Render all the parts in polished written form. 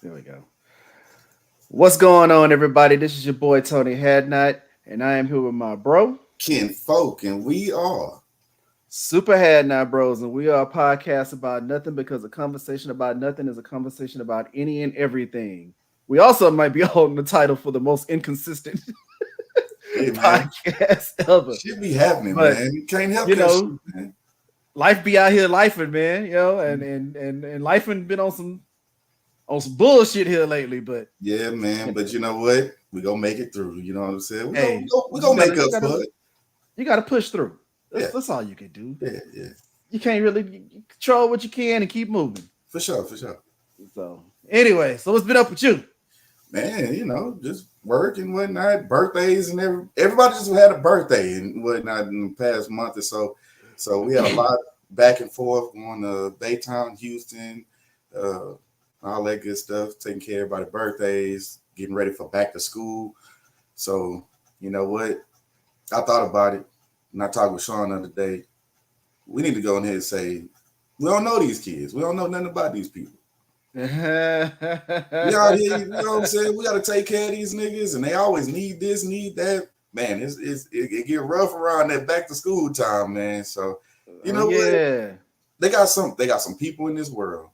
There we go. What's going on, everybody? This is your boy Tony Hadnot, and I am here with my bro, Ken Folk, and we are. Super Hadnot Bros, and we are a podcast about nothing because a conversation about nothing is a conversation about any and everything. We also might be holding the title for the most inconsistent Hey man, podcast ever, shit be happening, but man. You can't help you that know, shit, man. life be out here lifing, man. And life been on some bullshit here lately, but Yeah, man. you But you know what? We gonna make it through. You know what I'm saying? hey, We you just gonna make gotta you up gotta for it. you gotta push through. That's Yeah, that's all you can do. yeah. You can't really you control what you can and keep moving. For sure, for sure. So anyway, so what's been up with you? Man, just work and whatnot, birthdays and everybody just had a birthday and whatnot in the past month or so. So we had a lot back and forth going to Baytown, Houston, uh, all that good stuff, taking care of everybody's birthdays, getting ready for back to school. So, you know what? I thought about it and I talked with Sean the other day. We need to go in here and say, we don't know these kids. We don't know nothing about these people. We out here, you know what I'm saying? We got to take care of these niggas, and they always need this, need that. Man, it get rough around that back to school time, man. So, you Oh know what? yeah. They got some people in this world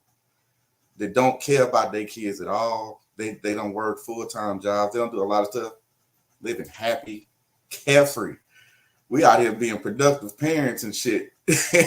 that don't care about their kids at all. They don't work full-time jobs. They don't do a lot of stuff. Living happy, carefree. We out here being productive parents and shit,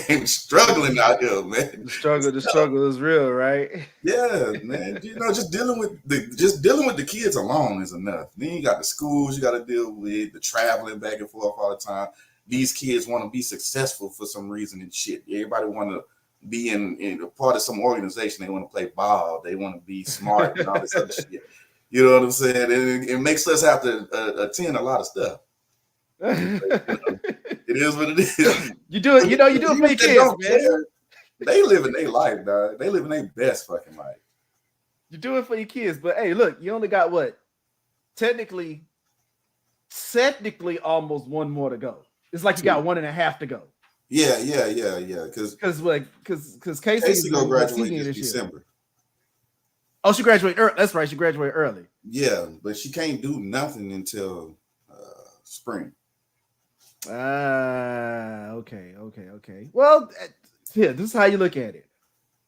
and struggling out here, man. The struggle is real, right? Yeah, man. Just dealing with the kids alone is enough. Then you got the schools you got to deal with, the traveling back and forth all the time. These kids want to be successful for some reason and shit. Everybody want to be in a part of some organization. They want to play ball. They want to be smart and all this other shit. You know what I'm saying? And it makes us have to attend a lot of stuff. It is what it is. You do it, you do it for Even your if they kids, don't man. care, they living their life, dog. They living their best fucking life. You do it for your kids, but hey, look, you only got what? Technically, technically almost one more to go. It's like you got one and a half to go. Yeah. Because Casey is Casey gonna in her graduate senior this this year. December. Oh, she graduated early. That's right. She graduated early. Yeah, but she can't do nothing until spring. Okay. Well, here, this is how you look at it.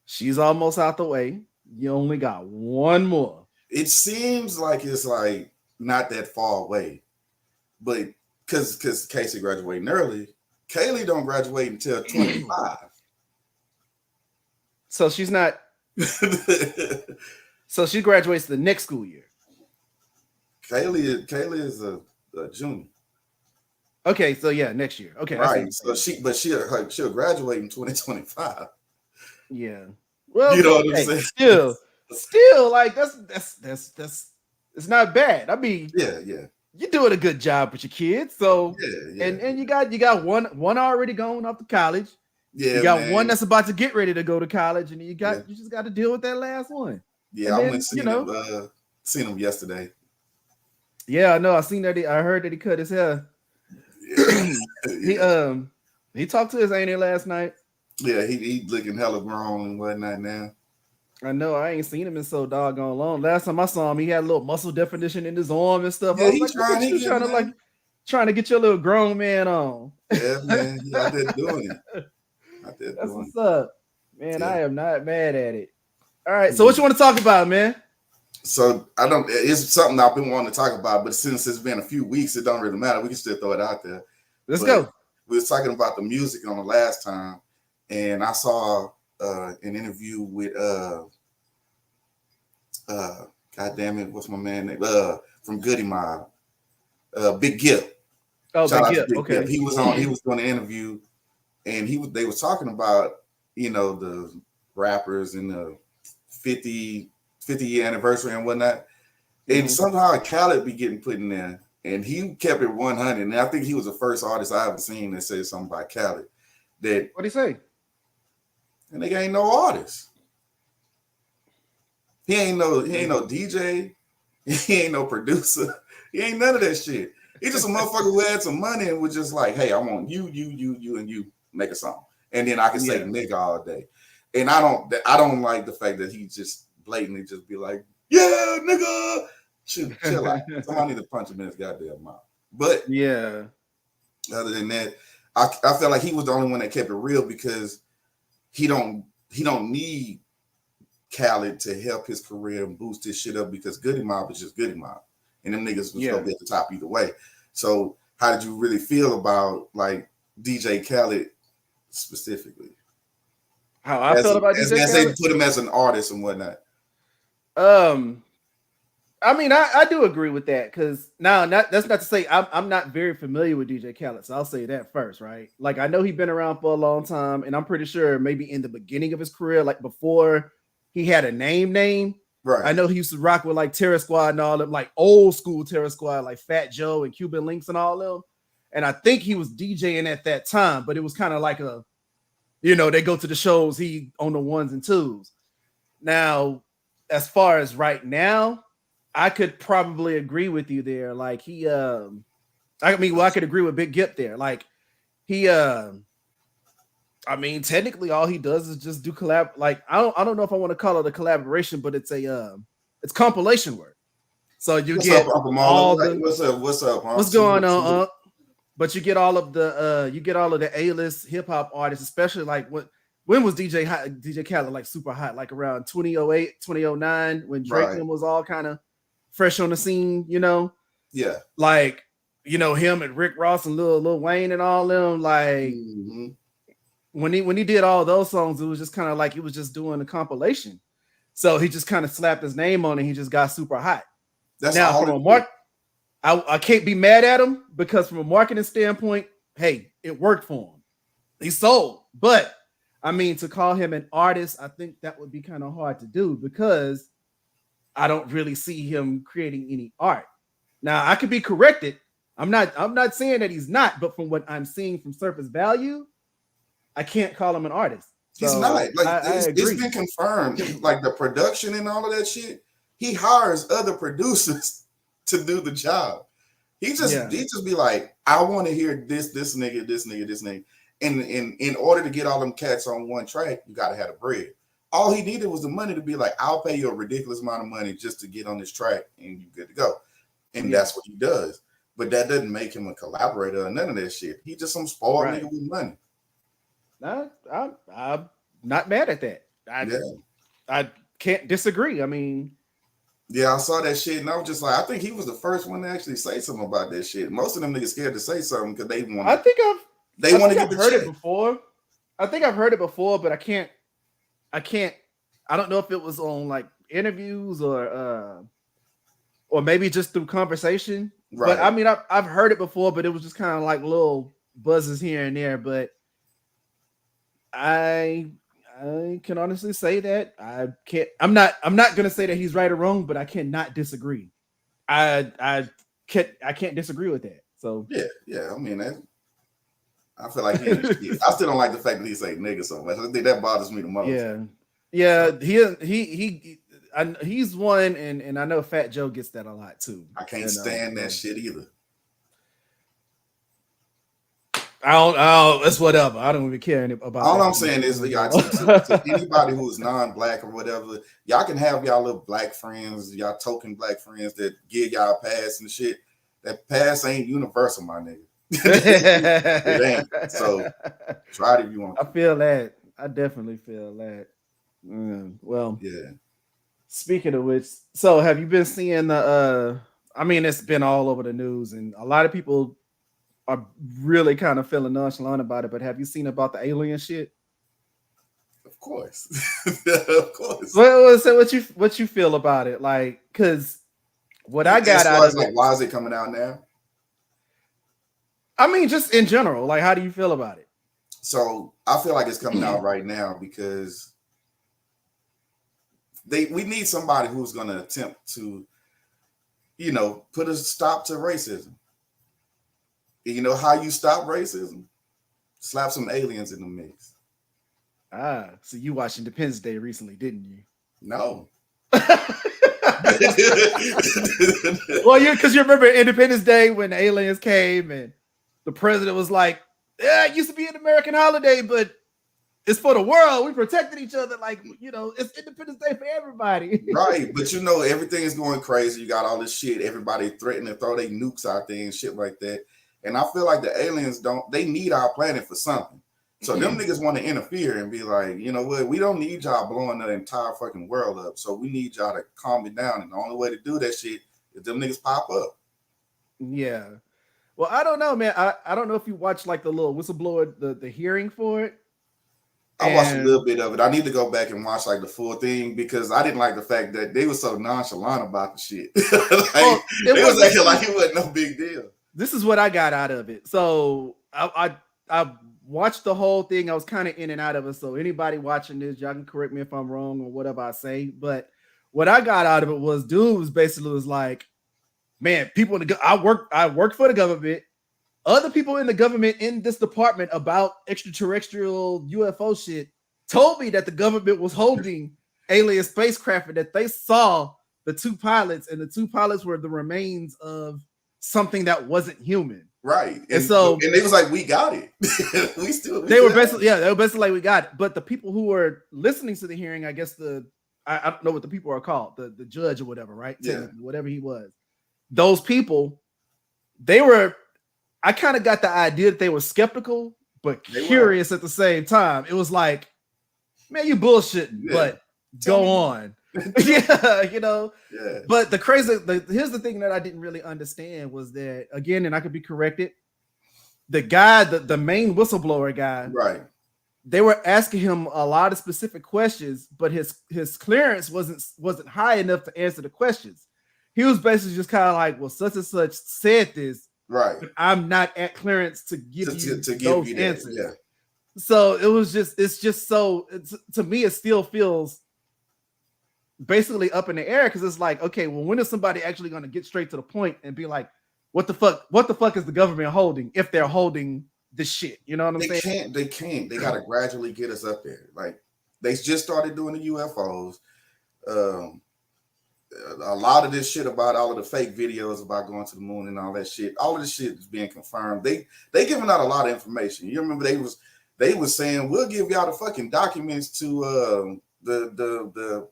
She's almost out the way. You only got one more. It seems like it's like not that far away, but because Casey graduating early, Kaylee don't graduate until 25. So she's not. So she graduates the next school year. Kaylee is a junior. Okay, so yeah, next year. Okay, I see. Right. So she'll graduate in 2025. Yeah. Well, You know what I'm hey, saying? still, like that's it's not bad. I mean, Yeah. you're doing a good job with your kids. So Yeah. and you got one already going off to college. You Yeah, got one man. that's about to get ready to go to college, and Yeah. you just got to deal with that last one. Yeah, And I went and then seen him yesterday. yeah, I know. I seen that. I heard that he cut his hair. he Yeah. he talked to his auntie last night. Yeah, he looking hella grown and whatnot now. I know I ain't seen him in so doggone long. Last time I saw him, he had a little muscle definition in his arm and stuff. I Yeah, was he like, look trying, at he you getting there. trying to get your little grown man on. Yeah, man, he out there doing it. Out there That's doing what's up, man. it. Yeah. I am not mad at it. All right, so what you want to talk about, man? So I don't. It's something I've been wanting to talk about, but since it's been a few weeks, it don't really matter. We can still throw it out there. Let's But go. we was talking about the music on the last time, and I saw an interview with God damn it, what's my man name? From Goody Mob, Big Gipp. Oh, Shout Big out to Gipp. Big Okay. Gipp. He was doing an interview, and they was talking about the rappers and the 50 year anniversary and whatnot. And somehow Khaled be getting put in there, and he kept it 100. And I think he was the first artist I ever seen that said something about Khaled that, What'd he say? and they ain't no artist. He ain't no DJ. He ain't no producer. He ain't none of that shit. He's just a motherfucker who had some money and was just like, hey, I want you, and you make a song, and then I can say nigga all day. And I don't like the fact that he just blatantly just be like, Yeah, nigga. Chill out. Somebody need to punch him in his goddamn mouth. But yeah. other than that, I felt like he was the only one that kept it real because he don't need Khaled to help his career and boost his shit up because Goody Mob is just Goody Mob. And them niggas was gonna be at the top either way. So how did you really feel about like DJ Khaled specifically? How I felt about DJ Khaled? As they put him as an artist and whatnot. I mean, I do agree with that because that's not to say I'm not very familiar with DJ Khaled, so I'll say that first, right? Like I know he's been around for a long time, and I'm pretty sure maybe in the beginning of his career, like before he had a name, right? I know he used to rock with like Terror Squad and all them, like old school Terror Squad, like Fat Joe and Cuban Links and all them. And I think he was DJing at that time, but it was kind of like they go to the shows, he on the ones and twos. Now, as far as right now, I could probably agree with you there. Like I could agree with Big Gip there. Like he, technically all he does is just do collab. Like I don't know if I want to call it a collaboration, but it's it's compilation work. So you get all the what's up? What's going on? But you get all of the A-list hip hop artists, especially like when was DJ Khaled like super hot? Like around 2008, 2009, when Drake was all kind of fresh on the scene, Yeah. Like, him and Rick Ross and Lil Wayne and all them, like when he did all those songs, it was just kind of like he was just doing a compilation. So he just kind of slapped his name on it. He just got super hot. That's now from a mark. I can't be mad at him because from a marketing standpoint, hey, it worked for him. He sold. But I mean, to call him an artist, I think that would be kind of hard to do because I don't really see him creating any art. Now, I could be corrected. I'm not saying that he's not, but from what I'm seeing from surface value, I can't call him an artist. He's not. Like it's been confirmed. Like the production and all of that shit, he hires other producers to do the job. He just be like, I want to hear this nigga. And in order to get all them cats on one track, you gotta have the bread. All he needed was the money to be like, I'll pay you a ridiculous amount of money just to get on this track and you good to go. And that's what he does. But that doesn't make him a collaborator or none of that shit. He just some spoiled nigga with money. No, I'm not mad at that. I can't disagree. I mean, yeah, I saw that shit and I was just like, I think he was the first one to actually say something about that shit. Most of them niggas scared to say something because they want. I think I've heard it before. I think I've heard it before, but I can't. I don't know if it was on like interviews or maybe just through conversation. Right. But I mean, I've heard it before, but it was just kind of like little buzzes here and there. But I can honestly say that I can't. I'm not gonna say that he's right or wrong, but I cannot disagree. I can't disagree with that. So yeah. I mean, I feel like I still don't like the fact that he say nigga so much. I think that bothers me the most. Yeah. He's one, and I know Fat Joe gets that a lot too. I can't stand that shit either. I don't. It's whatever. I don't even care about. All I'm saying is, to anybody who is non-black or whatever, y'all can have y'all little black friends, y'all token black friends that give y'all a pass and shit. That pass ain't universal, my nigga. It ain't. So try it if you want. I feel that. I definitely feel that. Well, yeah. Speaking of which, so have you been seeing the? I mean, it's been all over the news, and a lot of people are really kind of feeling nonchalant about it. But have you seen about the alien shit? Of course, of course. Well, so what you feel about it? Like, because what I got out of it, why is it coming out now? I mean, just in general, like, how do you feel about it? So I feel like it's coming out right now because we need somebody who's going to attempt to, put a stop to racism. You know how you stop racism? Slap some aliens in the mix. So you watched Independence Day recently, didn't you? No. Well, because you remember Independence Day when the aliens came and the president was like, "Yeah, it used to be an American holiday, but it's for the world. We protected each other. Like, you know, it's Independence Day for everybody. Right. But you know, everything is going crazy. You got all this shit. Everybody threatening to throw their nukes out there and shit like that. And I feel like the aliens they need our planet for something. So them niggas want to interfere and be like, you know what, we don't need y'all blowing the entire fucking world up. So we need y'all to calm it down. And the only way to do that shit is them niggas pop up. Yeah. Well, I don't know, man. I don't know if you watched like the little whistleblower, the hearing for it. I watched a little bit of it. I need to go back and watch like the full thing because I didn't like the fact that they were so nonchalant about the shit. It was acting like it wasn't no big deal. This is what I got out of it. So I watched the whole thing. I was kind of in and out of it. So anybody watching this, y'all can correct me if I'm wrong or whatever I say. But what I got out of it was, dude was basically like, man, people in the I worked for the government. Other people in the government in this department about extraterrestrial UFO shit told me that the government was holding alien spacecraft and that they saw the two pilots, and the two pilots were the remains of something that wasn't human. Right. And so they was like, we got it. They were basically like, we got it. But the people who were listening to the hearing, I guess I don't know what the people are called, the judge or whatever, right? Yeah. Whatever he was. Those people, I kind of got the idea that they were skeptical, but curious at the same time. It was like, man, you bullshitting, but go on. Yeah, you know. Yeah. But here's the thing that I didn't really understand was that, again, and I could be corrected, the guy, the main whistleblower guy, right? They were asking him a lot of specific questions, but his clearance wasn't high enough to answer the questions. He was basically just kind of like, well, such and such said this. Right. But I'm not at clearance to give you those answers. Yeah. So it's just so to me, it still feels basically up in the air because it's like, okay, well, when is somebody actually going to get straight to the point and be like, what the fuck is the government holding if they're holding this shit? You know what I'm saying? They can't. They got to gradually get us up there. Like they just started doing the UFOs. A lot of this shit about all of the fake videos about going to the moon and all that shit, all of this shit is being confirmed. They giving out a lot of information. You remember they was saying we'll give y'all the fucking documents to the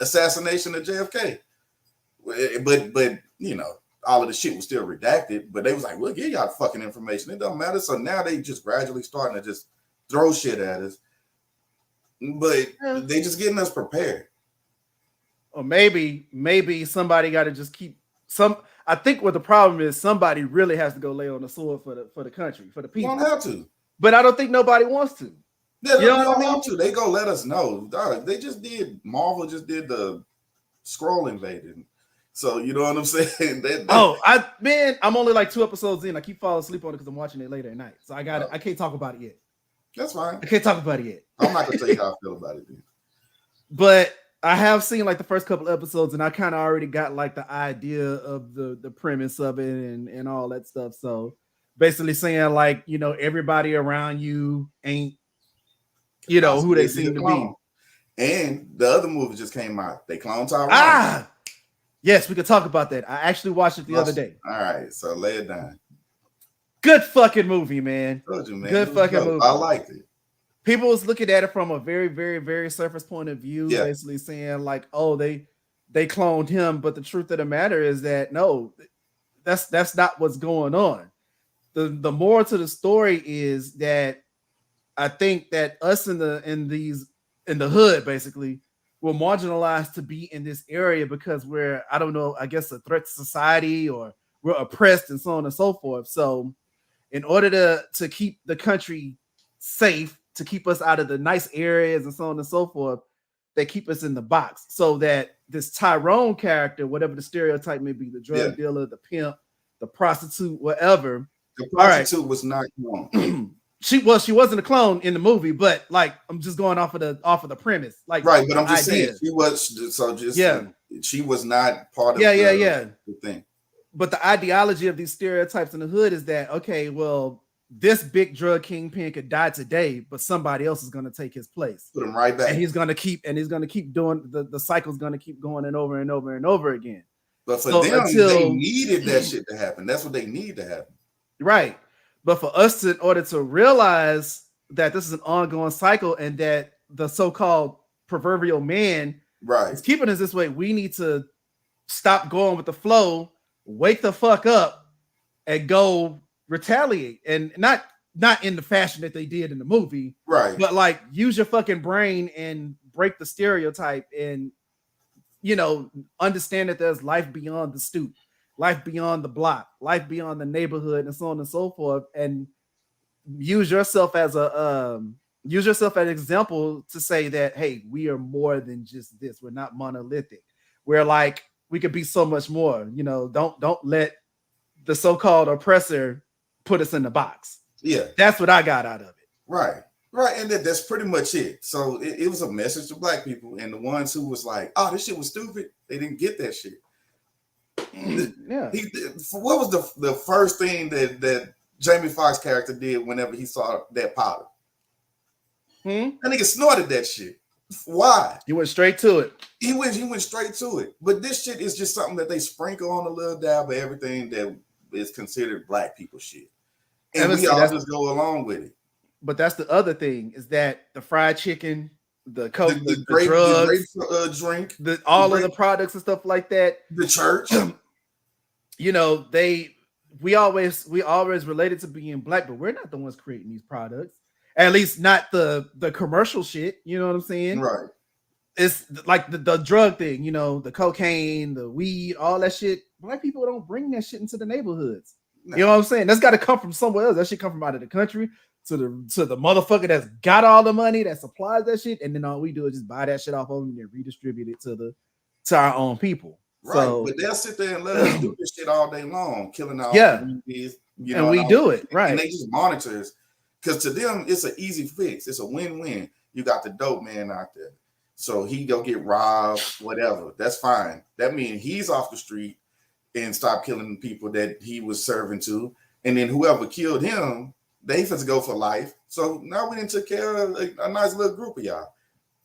assassination of JFK, but you know all of the shit was still redacted. But they was like, we'll give y'all the fucking information. It don't matter. So now they just gradually starting to just throw shit at us, but they just getting us prepared. Or maybe somebody got to just keep some. I think what the problem is, somebody really has to go lay on the sword for the country, for the people. You don't have to, but I don't think nobody wants to. Yeah, you don't have to. They go let us know. They just did. Marvel just did the scroll invading. So you know what I'm saying? I'm only like 2 episodes in. I keep falling asleep on it because I'm watching it later at night. So I can't talk about it yet. That's fine. I can't talk about it yet. I'm not gonna tell you how I feel about it. Dude. But I have seen like the first couple episodes, and I kind of already got like the idea of the premise of it and all that stuff. So basically saying like, you know, everybody around you ain't, you know, who they seem to be. And the other movie just came out. They cloned Tyrone. Yes, we could talk about that. I actually watched it the other day. All right, so lay it down. Good fucking movie, man. Told you, man. Good fucking movie. I liked it. People was looking at it from a very, very, very surface point of view, basically saying like, "Oh, they cloned him," but the truth of the matter is that no, that's not what's going on. The moral to the story is that I think that us in the hood basically we're marginalized to be in this area because we're, I don't know, I guess a threat to society or we're oppressed and so on and so forth. So in order to keep the country safe, to keep us out of the nice areas and so on and so forth, they keep us in the box so that this Tyrone character, whatever the stereotype may be, the drug dealer, the pimp, the prostitute, whatever. The prostitute was not clone. She wasn't a clone in the movie, but like I'm just going off of the premise. Like right, but I'm just saying she was not part of the thing. But the ideology of these stereotypes in the hood is that okay, well, this big drug kingpin could die today, but somebody else is going to take his place. Put him right back. And he's going to keep doing the cycle's going to keep going and over and over and over again. But for them, they needed that shit to happen. That's what they need to happen. Right. But for us in order to realize that this is an ongoing cycle and that the so-called proverbial man Right. is keeping us this way. We need to stop going with the flow, wake the fuck up, and go retaliate. And not in the fashion that they did in the movie, Right. but like use your fucking brain and break the stereotype and understand that there's life beyond the stoop, life beyond the block, life beyond the neighborhood, and so on and so forth. And use yourself as an example to say that, hey, we are more than just this. We're not monolithic. We're like, we could be so much more. Don't let the so-called oppressor put us in the box. Yeah. That's what I got out of it. Right. Right. And that's pretty much it. So it was a message to black people. And the ones who was like, oh, this shit was stupid, they didn't get that shit. Yeah. What was the first thing that Jamie Foxx character did whenever he saw that powder? That nigga snorted that shit. Why? He went straight to it. He went straight to it. But this shit is just something that they sprinkle on a little dab of everything that is considered black people shit. And we all just go along with it. But that's the other thing, is that the fried chicken, the coke, the drugs, the drink, all of the products and stuff like that. The church. We always related to being black, but we're not the ones creating these products. At least not the commercial shit. You know what I'm saying? Right. It's like the drug thing, the cocaine, the weed, all that shit. Black people don't bring that shit into the neighborhoods. No. You know what I'm saying? That's got to come from somewhere else. That shit come from out of the country to the motherfucker that's got all the money that supplies that shit, and then all we do is just buy that shit off of them and redistribute it to our own people. Right, so, but they'll sit there and let us do this shit all day long, killing our communities. And we do it, right? And they just monitor us, because to them it's an easy fix. It's a win-win. You got the dope man out there, so he go get robbed, whatever. That's fine. That means he's off the street and stop killing people that he was serving to, and then whoever killed him, they supposed to go for life. So now we didn't took care of a nice little group of y'all.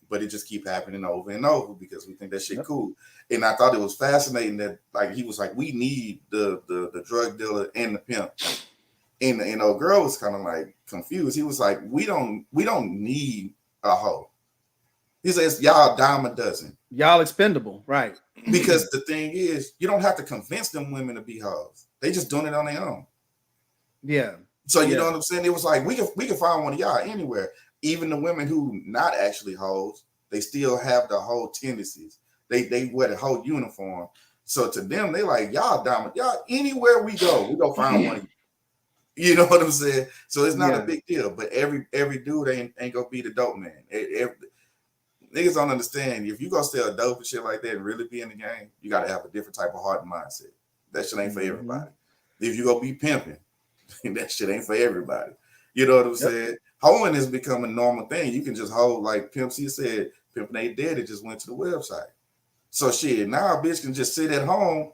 But it just keep happening over and over because we think that shit cool. And I thought it was fascinating that, like, he was like, we need the drug dealer and the pimp. And old girl was kind of like confused. He was like, we don't need a hoe. He says, y'all dime a dozen. Y'all expendable, right? Because the thing is, you don't have to convince them women to be hoes. They just doing it on their own. Yeah. So you know what I'm saying? It was like, we can find one of y'all anywhere. Even the women who not actually hoes, they still have the whole tendencies. They wear the whole uniform. So to them, they like, y'all diamond, y'all anywhere we go find one of you. You know what I'm saying? So it's not a big deal. But every dude ain't gonna be the dope man. Niggas don't understand. If you gonna sell dope and shit like that and really be in the game, you gotta have a different type of heart and mindset. That shit ain't for everybody. If you go be pimping, that shit ain't for everybody. You know what I'm saying? Hoeing has become a normal thing. You can just hold, like Pimp C said, Pimpin' Ain't Dead. It just went to the website. So shit, now a bitch can just sit at home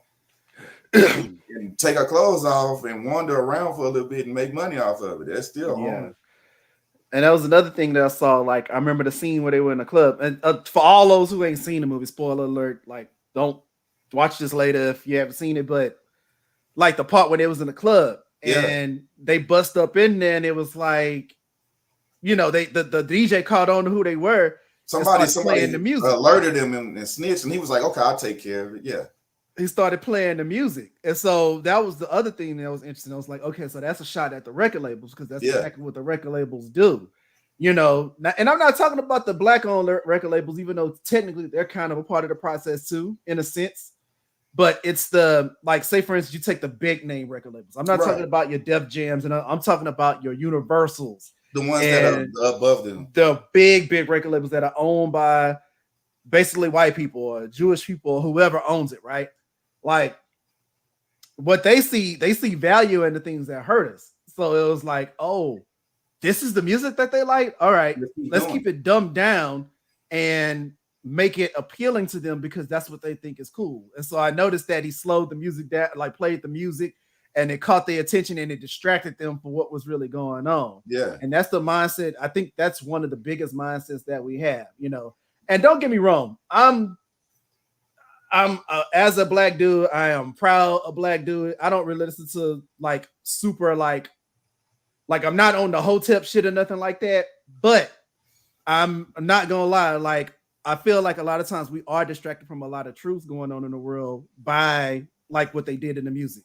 and take her clothes off and wander around for a little bit and make money off of it. That's still home. And that was another thing that I saw. Like, I remember the scene where they were in the club. And for all those who ain't seen the movie, spoiler alert, like, don't watch this later if you haven't seen it. But like the part where they was in the club and they bust up in there and it was like, the DJ caught on to who they were. Somebody playing the music, alerted him and snitched, and he was like, "Okay, I'll take care of it." Yeah, he started playing the music, and so that was the other thing that was interesting. I was like, "Okay, so that's a shot at the record labels because that's exactly what the record labels do." And I'm not talking about the black-owned record labels, even though technically they're kind of a part of the process too, in a sense. But it's say for instance, you take the big name record labels. I'm not talking about your Def Jams, and I'm talking about your Universals. The ones that are above them. The big record labels that are owned by basically white people or Jewish people or whoever owns it, right? Like, what they see value in the things that hurt us. So it was like, oh, this is the music that they like? All right, let's keep it dumbed down and make it appealing to them because that's what they think is cool. And so I noticed that he slowed the music down, like played the music, and it caught their attention and it distracted them from what was really going on. Yeah. And that's the mindset. I think that's one of the biggest mindsets that we have, And don't get me wrong. I'm as a black dude, I am proud a black dude. I don't really listen to like super like I'm not on the Hotep shit or nothing like that. But I'm not gonna lie, like I feel like a lot of times we are distracted from a lot of truth going on in the world by like what they did in the music.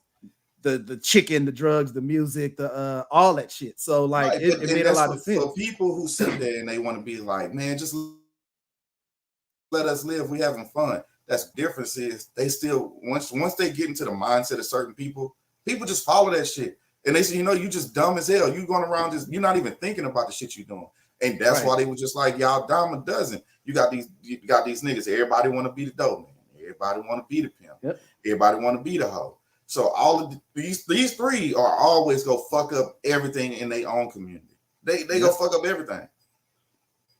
The chicken, the drugs, the music, the all that shit. So like Right, but it and made a that's lot of for sense. people who sit there and they want to be like, man, just let us live. We having fun. That's the difference is they still once they get into the mindset of certain people, people just follow that shit. And they say, you know, you just dumb as hell. You going around just you're not even thinking about the shit you're doing. And that's Right. why they were just like, y'all dumb a dozen. You got these niggas. Everybody want to be the dope man. Everybody want to be the pimp. Yep. Everybody want to be the hoe. So all of these three are always go fuck up everything in their own community. They go fuck up everything.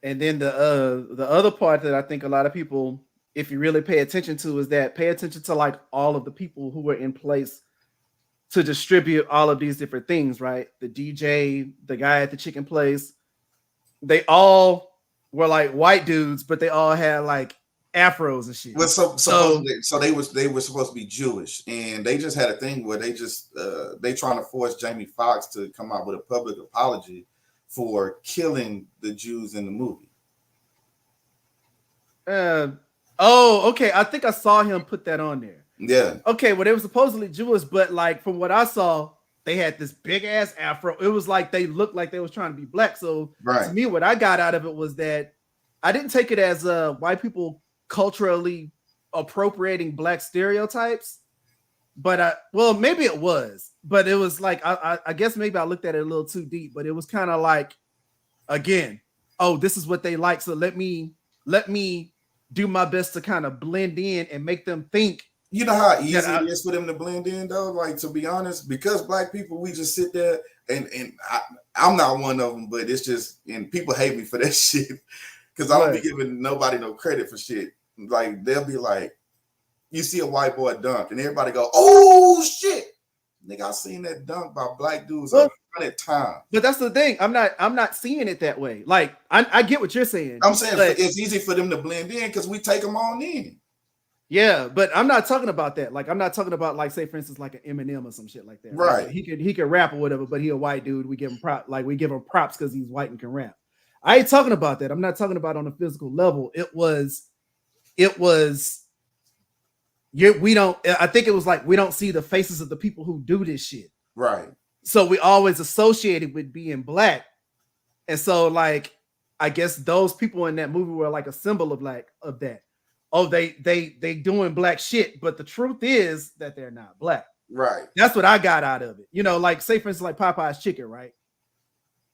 And then the other part that I think a lot of people, if you really pay attention to, is that pay attention to like all of the people who were in place to distribute all of these different things, right? The DJ, the guy at the chicken place, they all were like white dudes, but they all had like afros and shit. Well, so they were supposed to be Jewish, and they just had a thing where they trying to force Jamie Foxx to come out with a public apology for killing the Jews in the movie. Okay. I think I saw him put that on there. Yeah. Okay, well, they were supposedly Jewish, but like from what I saw, they had this big ass afro. It was like they looked like they was trying to be black. So to me, what I got out of it was that I didn't take it as white people culturally appropriating black stereotypes, but well, maybe it was, but it was like I guess maybe I looked at it a little too deep, but it was kind of like, again, oh, this is what they like, so let me do my best to kind of blend in and make them think. You know how easy it is for them to blend in, though. Like, to be honest, because black people, we just sit there and I'm not one of them, but it's just, and people hate me for that shit because I don't be giving nobody no credit for shit. Like, they'll be like, you see a white boy dunk, and everybody go, "Oh shit, nigga, I seen that dunk by black dudes 100 times." But that's the thing. I'm not seeing it that way. Like, I get what you're saying. I'm saying it's easy for them to blend in because we take them on in. Yeah, but I'm not talking about that. Like, I'm not talking about, like, say for instance, like an Eminem or some shit like that. Right. Like, he could rap or whatever, but he a white dude. We give him props because he's white and can rap. I ain't talking about that. I'm not talking about on a physical level. I think it was like we don't see the faces of the people who do this shit. Right. So we always associated with being black. And so, like, I guess those people in that movie were like a symbol of that. Oh, they doing black shit, but the truth is that they're not black. Right. That's what I got out of it. You know, like, say for instance, like Popeye's chicken, right?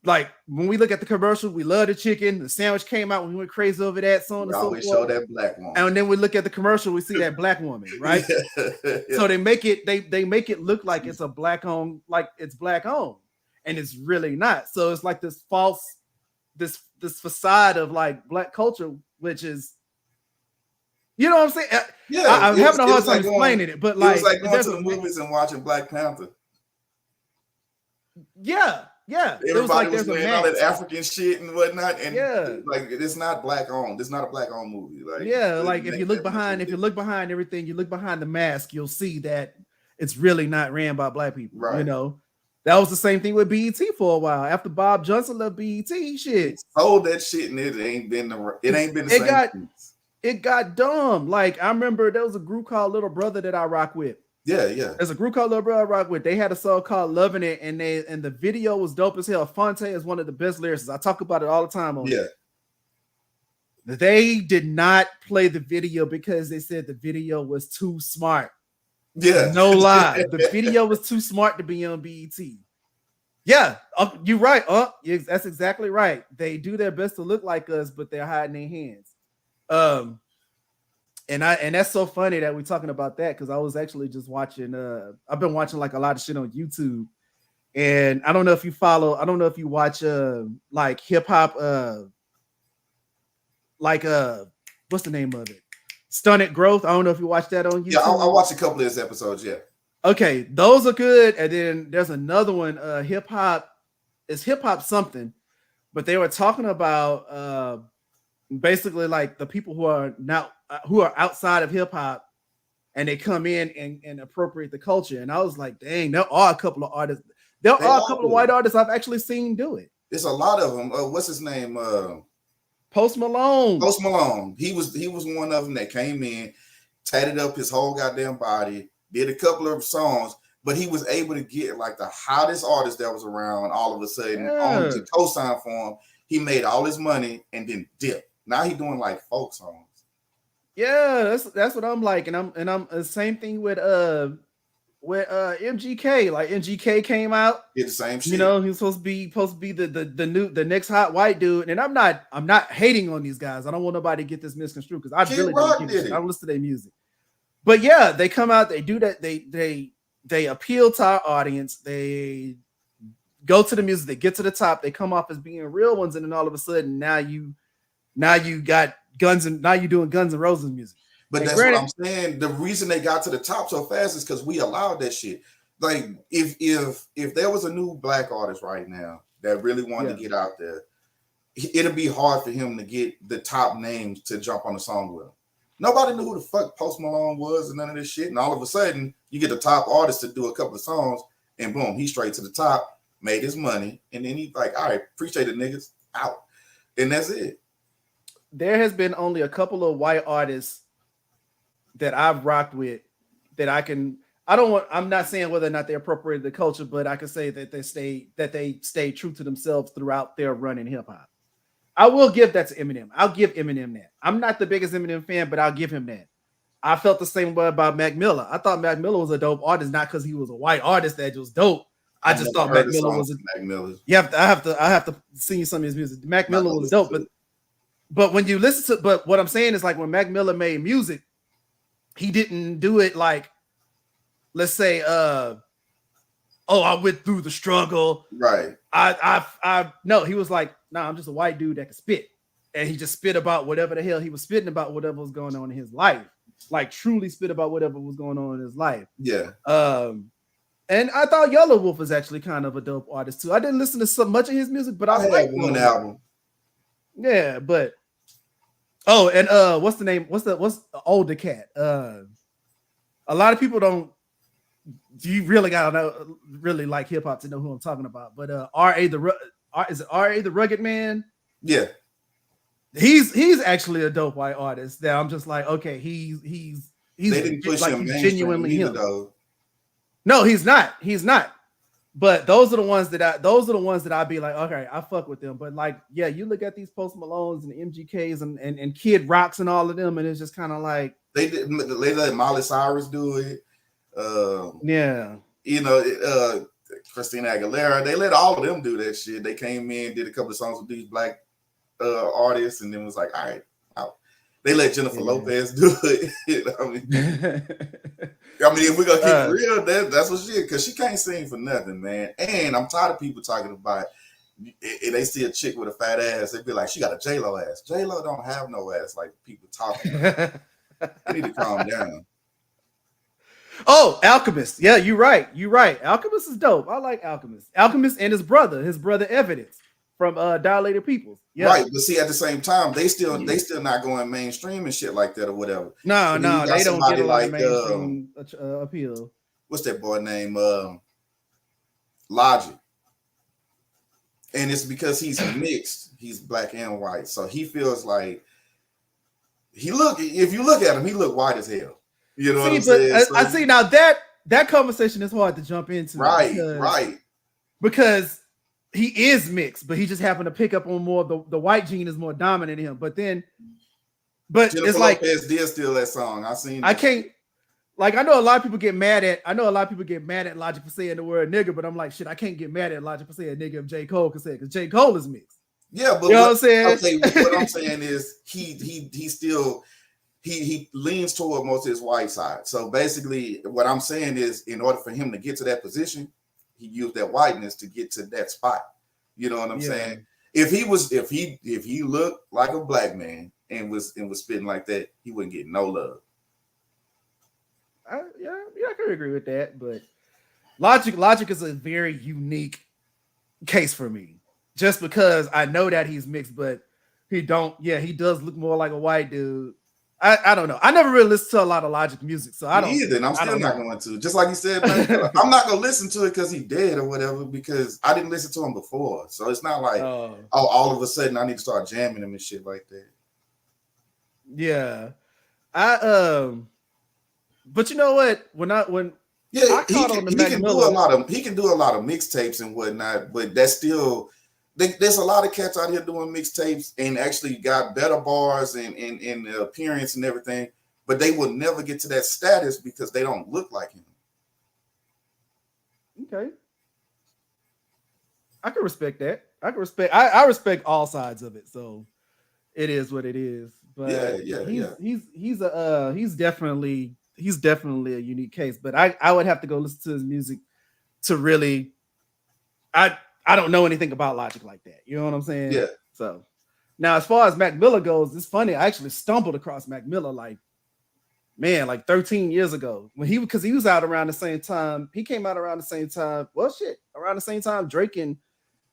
Like, when we look at the commercial, we love the chicken. The sandwich came out when we went crazy over that. So on and so forth. Show that black woman. And then we look at the commercial, we see that black woman, right? Yeah. So they make it look like it's a black owned, like it's black owned, and it's really not. So it's like this false, this facade of like black culture, which is, you know what I'm saying? Yeah, I'm having a hard time explaining it, but like, it was like going to the movies and watching Black Panther. Yeah. Everybody was wearing all that African shit and whatnot, and like it's not black owned. It's not a black owned movie. Like, like if you look behind everything, you look behind the mask, you'll see that it's really not ran by black people. Right. You know, that was the same thing with BET for a while. After Bob Johnson left BET, shit sold that shit, and it ain't been the same. It got dumb. Like, I remember there was a group called Little Brother that I rock with. Yeah. There's a group called Little Brother I rock with. They had a song called Loving It, and the video was dope as hell. Fonte is one of the best lyricists. I talk about it all the time on it. They did not play the video because they said the video was too smart. Yeah. No lie. The video was too smart to be on BET. Yeah, you're right. That's exactly right. They do their best to look like us, but they're hiding their hands. And that's so funny that we're talking about that, because I was actually just watching I've been watching like a lot of shit on YouTube, and I don't know if you watch like hip hop what's the name of it? Stunted Growth. I don't know if you watch that on YouTube. Yeah, I watched a couple of his episodes, yeah. Okay, those are good. And then there's another one, hip hop something, but they were talking about basically like the people who are outside of hip hop, and they come in and appropriate the culture. And I was like, dang, there are a couple of artists. There are a couple of white artists I've actually seen do it. It's a lot of them. What's his name? Post Malone. Post Malone. He was one of them that came in, tatted up his whole goddamn body, did a couple of songs, but he was able to get like the hottest artist that was around all of a sudden on to co-sign for him. He made all his money and then dipped. Now he's doing like folk songs. Yeah, that's what I'm like, and I'm the same thing with MGK. Like MGK came out, did the same shit. You know, he was supposed to be the next hot white dude, and I'm not hating on these guys. I don't want nobody to get this misconstrued because I really don't give a shit. I don't listen to their music, but yeah, they come out, they do that, they appeal to our audience, they go to the music, they get to the top, they come off as being real ones, and then all of a sudden now you got Guns and now you're doing Guns N' Roses music. But and that's what I'm saying. The reason they got to the top so fast is because we allowed that shit. Like if there was a new black artist right now that really wanted to get out there, it'd be hard for him to get the top names to jump on the song with him. Nobody knew who the fuck Post Malone was and none of this shit. And all of a sudden, you get the top artist to do a couple of songs, and boom, he's straight to the top, made his money, and then he's like, all right, appreciate it, niggas, out. And that's it. There has been only a couple of white artists that I've rocked with that I'm not saying whether or not they appropriated the culture, but I can say that they stayed true to themselves throughout their run in hip hop. I will give that to Eminem. I'll give Eminem that. I'm not the biggest Eminem fan, but I'll give him that. I felt the same way about Mac Miller. I thought Mac Miller was a dope artist, not because he was a white artist that was dope. I just thought Mac Miller was Mac Miller. I have to sing you some of his music. Mac Miller was dope, but when you listen to, but what I'm saying is like when Mac Miller made music, he didn't do it like, let's say, I went through the struggle. Right. No, he was like, nah, I'm just a white dude that can spit. And he just spit about whatever the hell he was spitting about, whatever was going on in his life. Like truly spit about whatever was going on in his life. Yeah. And I thought Yellow Wolf was actually kind of a dope artist too. I didn't listen to so much of his music, but I like one album. Yeah, but what's the name? What's the older cat? A lot of people don't. You really gotta know, really like hip hop to know who I'm talking about. But is it R.A. the Rugged Man? Yeah, he's actually a dope white artist. That I'm just like, okay, he's they didn't push like him he's genuinely either, him. though. No, he's not. He's not. But those are the ones that I'd be like, okay, I fuck with them. But like, yeah, you look at these Post Malones and MGKs and Kid Rocks and all of them, and it's just kind of like they let Miley Cyrus do it. Christina Aguilera, they let all of them do that shit. They came in, did a couple of songs with these black artists, and then was like, all right, out. They let Jennifer Lopez do it. You know what I mean? If we're gonna keep it real, that's what she is, because she can't sing for nothing, man. And I'm tired of people talking about it. They see a chick with a fat ass, they be like, she got a J-Lo ass. J-Lo don't have no ass like people talking about. They need to calm down. Oh, Alchemist. Yeah, you're right. Alchemist is dope. I like Alchemist. Alchemist and his brother Evidence from Dilated Peoples. Yeah. Right, but see, at the same time, they still not going mainstream and shit like that or whatever. No, they don't get a lot of mainstream appeal. What's that boy name? Logic. And it's because he's mixed. He's black and white, so he feels like if you look at him, he look white as hell. You know what I'm saying? I see now that conversation is hard to jump into. Right. Because he is mixed, but he just happened to pick up on more of the white gene is more dominant in him. But Jennifer it's like Lopez did steal that song. I can't. Like I know a lot of people get mad at Logic for saying the word nigga, but I'm like, shit, I can't get mad at Logic for saying nigga if J. Cole can say it, because J. Cole is mixed. Yeah, but you know what I'm saying? Okay, what I'm saying is he still he leans toward most of his white side. So basically, what I'm saying is, in order for him to get to that position, he used that whiteness to get to that spot. You know what I'm saying? If he looked like a black man and was spitting like that, he wouldn't get no love. I can agree with that, but Logic is a very unique case for me, just because I know that he's mixed, but he does look more like a white dude. I don't know. I never really listened to a lot of Logic music, so I Me don't. either, and I'm I still don't not know. going to. Just like you said, I'm not gonna listen to it because he dead or whatever. Because I didn't listen to him before, so it's not like all of a sudden I need to start jamming him and shit like that. Yeah, I but you know what? When Yeah, I caught on the he Mac can do Miller, a lot of mixtapes and whatnot, but that's still there's a lot of cats out here doing mixtapes and actually got better bars and the appearance and everything, but they will never get to that status because they don't look like him. okay, I can respect that. I respect all sides of it. So it is what it is. Yeah, But yeah, yeah. he's definitely a unique case. But I would have to go listen to his music to really I don't know anything about Logic like that. You know what I'm saying? Yeah. So now as far as Mac Miller goes, it's funny. I actually stumbled across Mac Miller like 13 years ago when because he was out around the same time. He came out around the same time. Well, shit, around the same time Drake and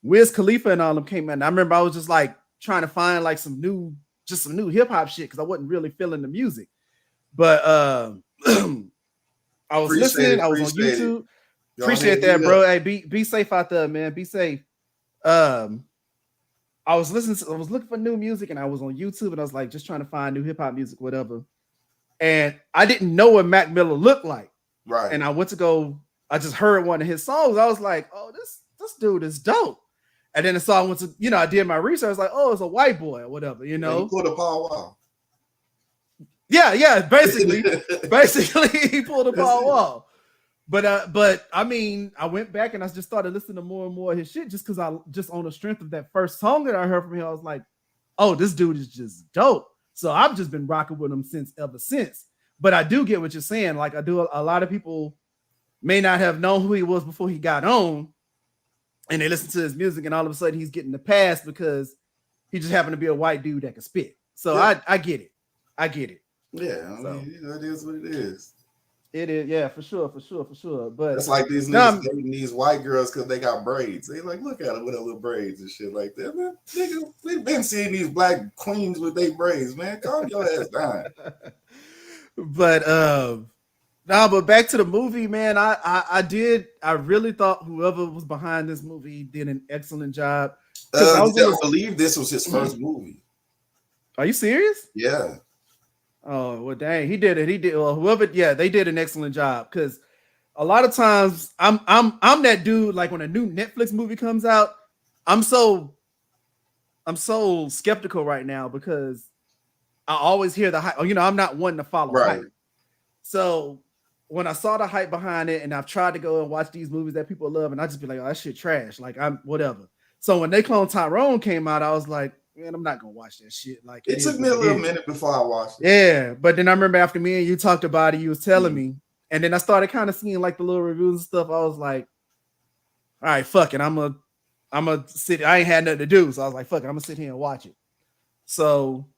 Wiz Khalifa and all them came out. And I remember I was just like trying to find like some new hip hop shit because I wasn't really feeling the music. But I was listening. I was on YouTube. Appreciate that, bro. Hey, be safe out there, man. Be safe. I was looking for new music, and I was on YouTube, and I was like just trying to find new hip hop music, whatever. And I didn't know what Mac Miller looked like. Right. And I just heard one of his songs. I was like, oh, this dude is dope. And then the song went to, I did my research. I was like, oh, it's a white boy or whatever, He pulled a Paul Wall. Yeah, basically he pulled a Paul Wall. But I mean, I went back and I just started listening to more and more of his shit just because just on the strength of that first song that I heard from him, I was like, oh, this dude is just dope. So I've just been rocking with him ever since. But I do get what you're saying. Like a lot of people may not have known who he was before he got on, and they listen to his music, and all of a sudden he's getting the pass because he just happened to be a white dude that can spit. So yeah. I get it. Yeah, I mean, it is what it is. It is, yeah, for sure. But it's like these niggas dating these white girls because they got braids. They like, look at them with their little braids and shit like that. Man, nigga, we've been seeing these black queens with their braids, man. Calm your ass down. But back to the movie, man. I really thought whoever was behind this movie did an excellent job. I believe this was his first movie. Are you serious? Yeah. Oh, well, dang, he did it. They did an excellent job because a lot of times I'm that dude. Like when a new Netflix movie comes out, I'm so skeptical right now because I always hear the hype. I'm not one to follow hype. So when I saw the hype behind it, and I've tried to go and watch these movies that people love, and I just be like, oh, that shit trash. Like I'm whatever. So when They Clone Tyrone came out, I was like, man, I'm not gonna watch that shit. Like it took me a little minute before I watched it. Yeah, but then I remember after me and you talked about it, you was telling me, and then I started kind of seeing like the little reviews and stuff. I was like, all right, fuck it, I'm gonna sit. I ain't had nothing to do, so I was like, fuck it, I'm gonna sit here and watch it. So,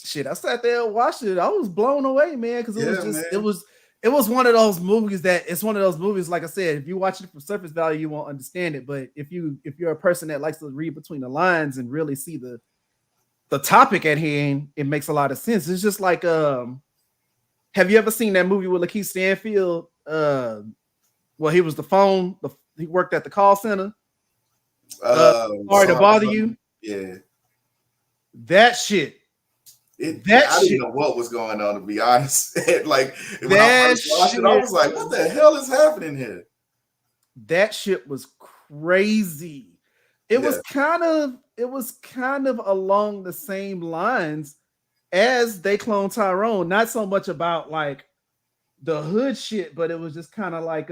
shit, I sat there and watched it. I was blown away, man, because it was one of those movies like I said, if you watch it for surface value, you won't understand it. But if you're a person that likes to read between the lines and really see the topic at hand, it makes a lot of sense. It's just like have you ever seen that movie with Lakeith Stanfield? Well, he was he worked at the call center. Sorry to bother you. Yeah. That shit. I didn't know what was going on, to be honest. Like when I first watched it, I was like, "What the hell is happening here?" That shit was crazy. It was kind of along the same lines as They Clone Tyrone. Not so much about like the hood shit, but it was just kind of like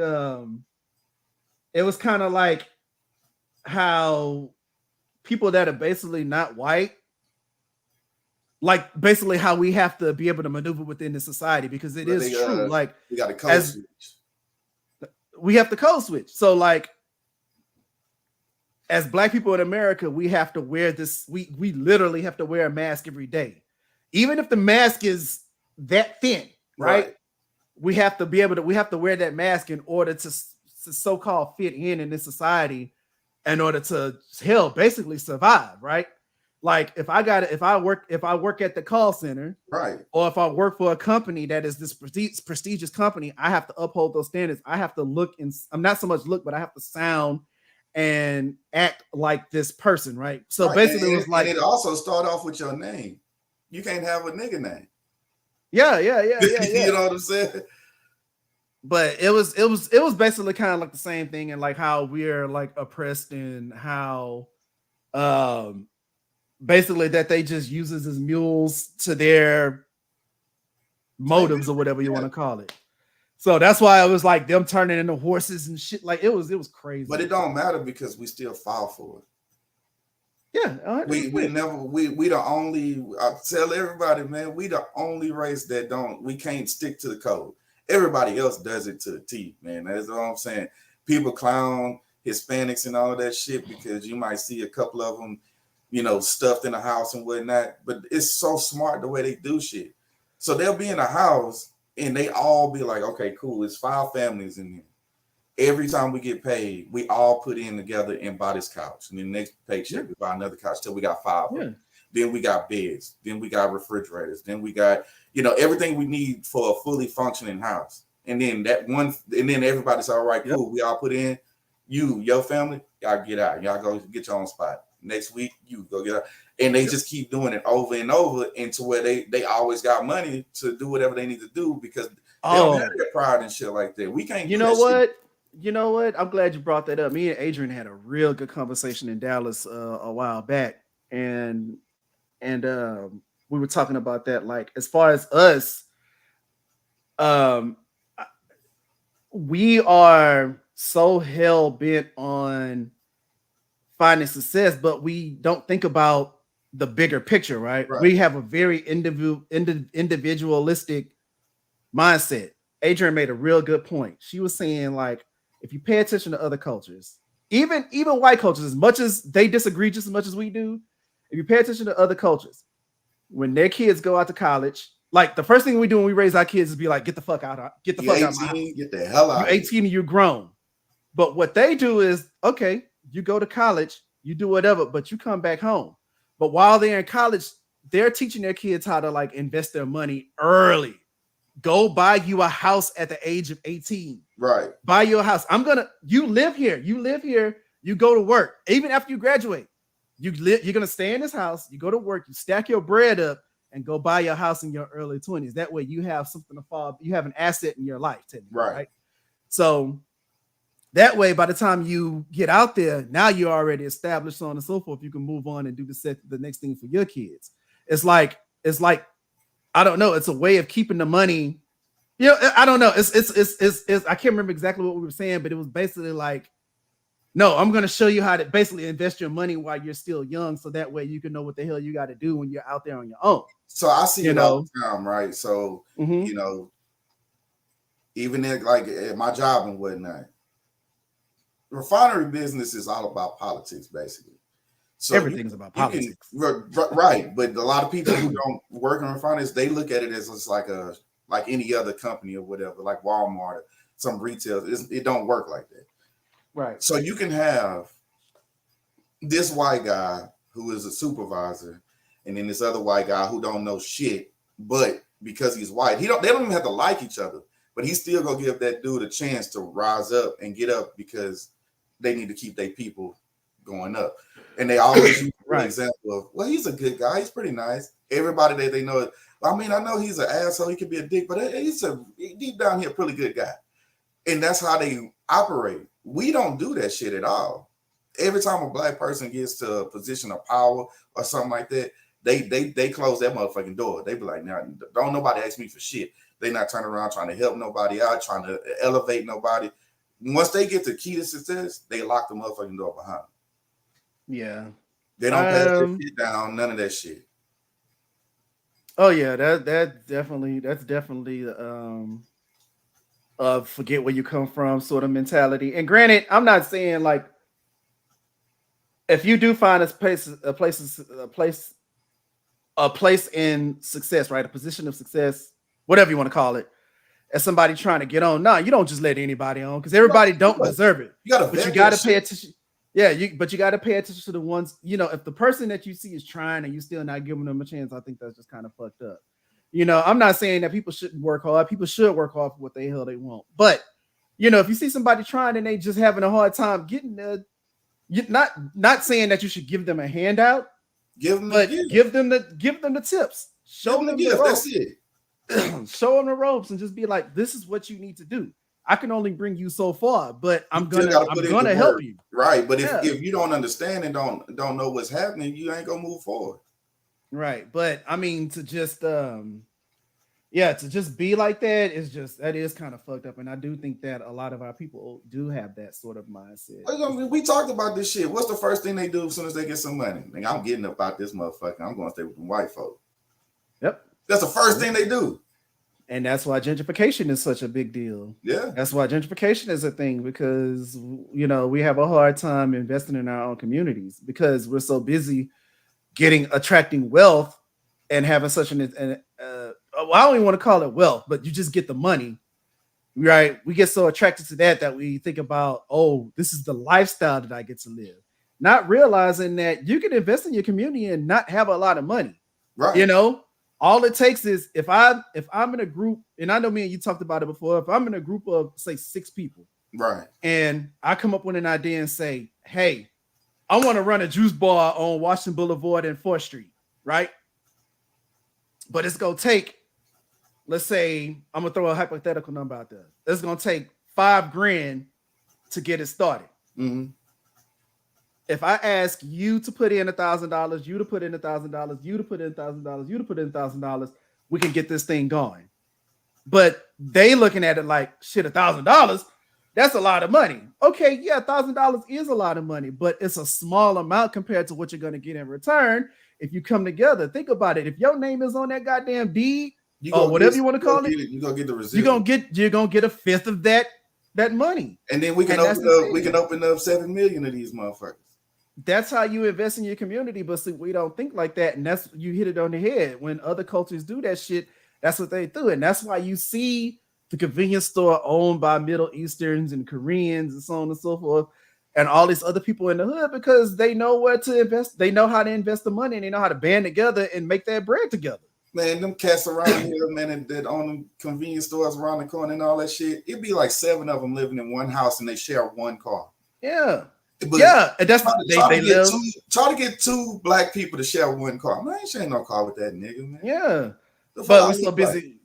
how people that are basically not white. Like basically how we have to be able to maneuver within the society because it is true. Like we got to code switch. We have to code switch. So like as black people in America, we have to wear this. We literally have to wear a mask every day. Even if the mask is that thin, right? We have to wear that mask in order to so-called fit in this society in order to basically survive, right? Like if I work at the call center, Right. or if I work for a company that is this prestigious company, I have to uphold those standards. I have to look and I'm not so much look, but I have to sound and act like this person, right? So Right. basically, it was And like, it also start off with your name. You can't have a nigga name. yeah. You know what I'm saying? But it was basically kind of like the same thing, and like how we're like oppressed, and how um basically that they just uses as mules to their motives or whatever you want to call it. So that's why it was like them turning into horses and shit. Like it was crazy. But it don't matter because we still fall for it. Yeah, we the only, I tell everybody, man, we the only race that we can't stick to the code. Everybody else does it to the T, man. That's all I'm saying. People clown Hispanics and all of that shit because you might see a couple of them, stuffed in a house and whatnot. But it's so smart the way they do shit. So they'll be in a house and they all be like, okay, cool. It's 5 families in here. Every time we get paid, we all put in together and buy this couch. And then the next paycheck, we buy another couch till we got 5 of them. Then we got beds. Then we got refrigerators. Then we got, everything we need for a fully functioning house. And then then everybody's all right, cool. We all put in. Your family, y'all get out. Y'all go get your own spot. Next week, you go get out. And they just keep doing it over and over into where they always got money to do whatever they need to do because they don't have their pride and shit like that. We can't. You know what? You know what? I'm glad you brought that up. Me and Adrian had a real good conversation in Dallas a while back, and we were talking about that. Like, as far as us, we are so hell bent on finding success, but we don't think about the bigger picture, right? We have a very individualistic mindset. Adrian made a real good point. She was saying, like, if you pay attention to other cultures, even white cultures, as much as they disagree just as much as we do, if you pay attention to other cultures, when their kids go out to college, like the first thing we do when we raise our kids is be like, get the fuck out, get the fuck out of my house. Get the hell out. You're 18 and you're grown. But what they do is, okay, you go to college, you do whatever, but you come back home. But while they're in college, they're teaching their kids how to like invest their money early. Go buy you a house at the age of 18. Right. Buy you a house. You live here. You go to work. Even after you graduate, you're going to stay in this house. You go to work, you stack your bread up and go buy your house in your early 20s. That way you have something to fall. You have an asset in your life. Right? So that way, by the time you get out there, now you're already established, so on and so forth. You can move on and do the next thing for your kids. It's like, I don't know. It's a way of keeping the money. I don't know. It's I can't remember exactly what we were saying, but it was basically like, no, I'm going to show you how to basically invest your money while you're still young. So that way you can know what the hell you got to do when you're out there on your own. So I see it all the time, right? So, even at my job and whatnot, refinery business is all about politics, basically. So everything's about politics, right? But a lot of people who don't work in refineries, they look at it as it's like any other company or whatever, like Walmart or some retail. It don't work like that, right? So you can have this white guy who is a supervisor, and then this other white guy who don't know shit, but because he's white, they don't even have to like each other, but he's still gonna give that dude a chance to rise up and get up because they need to keep their people going up. And they always use an example of, well, he's a good guy. He's pretty nice. Everybody that they know, I mean, I know he's an asshole. He could be a dick, but he's deep down here, a pretty good guy. And that's how they operate. We don't do that shit at all. Every time a black person gets to a position of power or something like that, they close that motherfucking door. They be like, now, don't nobody ask me for shit. They not turning around trying to help nobody out, trying to elevate nobody. Once they get the key to success, they lock the motherfucking door behind them. Yeah. They don't pass their shit down, none of that shit. Oh yeah, that's definitely forget where you come from sort of mentality. And granted, I'm not saying like if you do find a place in success, right? A position of success, whatever you want to call it, as somebody trying to get on. No, you don't just let anybody on because everybody don't deserve it. You gotta pay attention. but you got to pay attention to the ones, if the person that you see is trying and you still not giving them a chance, I think that's just kind of fucked up. I'm not saying that people shouldn't work hard. People should work hard for what the hell they want. But, if you see somebody trying and they just having a hard time getting there, you're not saying that you should give them a handout, give them the tips. Show them the gift. ropes. That's it. Show them the ropes and just be like, this is what you need to do. I can only bring you so far, but I'm gonna help you. Right. But if you don't understand and don't know what's happening, you ain't gonna move forward. Right. But I mean, to just be like that is kind of fucked up. And I do think that a lot of our people do have that sort of mindset. We talked about this shit. What's the first thing they do as soon as they get some money? Like, I'm getting up out this motherfucker. I'm going to stay with the white folk. Yep. That's the first thing they do. And that's why gentrification is such a big deal. Yeah. That's why gentrification is a thing, because, we have a hard time investing in our own communities because we're so busy attracting wealth and having such I don't even want to call it wealth, but you just get the money, right? We get so attracted to that we think about, oh, this is the lifestyle that I get to live. Not realizing that you can invest in your community and not have a lot of money. Right. All it takes is if I'm in a group, and I know me and you talked about it before, if I'm in a group of say 6 people, right, and I come up with an idea and say, hey, I want to run a juice bar on Washington Boulevard and 4th Street, right? But it's gonna take, let's say, I'm gonna throw a hypothetical number out there. It's gonna take $5,000 to get it started. Mm-hmm. If I ask you to put in $1,000, you to put in $1,000, you to put in $1,000, you to put in $1,000, we can get this thing going. But they looking at it like, shit, $1,000, that's a lot of money. Okay, yeah, $1,000 is a lot of money, but it's a small amount compared to what you're gonna get in return if you come together. Think about it. If your name is on that goddamn deed, or whatever you want to call it, you're gonna get the residual. You're gonna get a fifth of that money. And then we can open up 7 million of these motherfuckers. That's how you invest in your community, but see, we don't think like that, and that's, you hit it on the head. When other cultures do that shit, that's what they do, and that's why you see the convenience store owned by Middle Easterns and Koreans and so on and so forth, and all these other people in the hood, because they know where to invest. They know how to invest the money, and they know how to band together and make that bread together. Man, them cats around here, man, that own them convenience stores around the corner and all that shit, it'd be like 7 of them living in one house and they share one car. Yeah. But yeah, and that's they live. Try to get 2 black people to share one car. Man, I ain't sharing no car with that nigga, man. Yeah, but we're so busy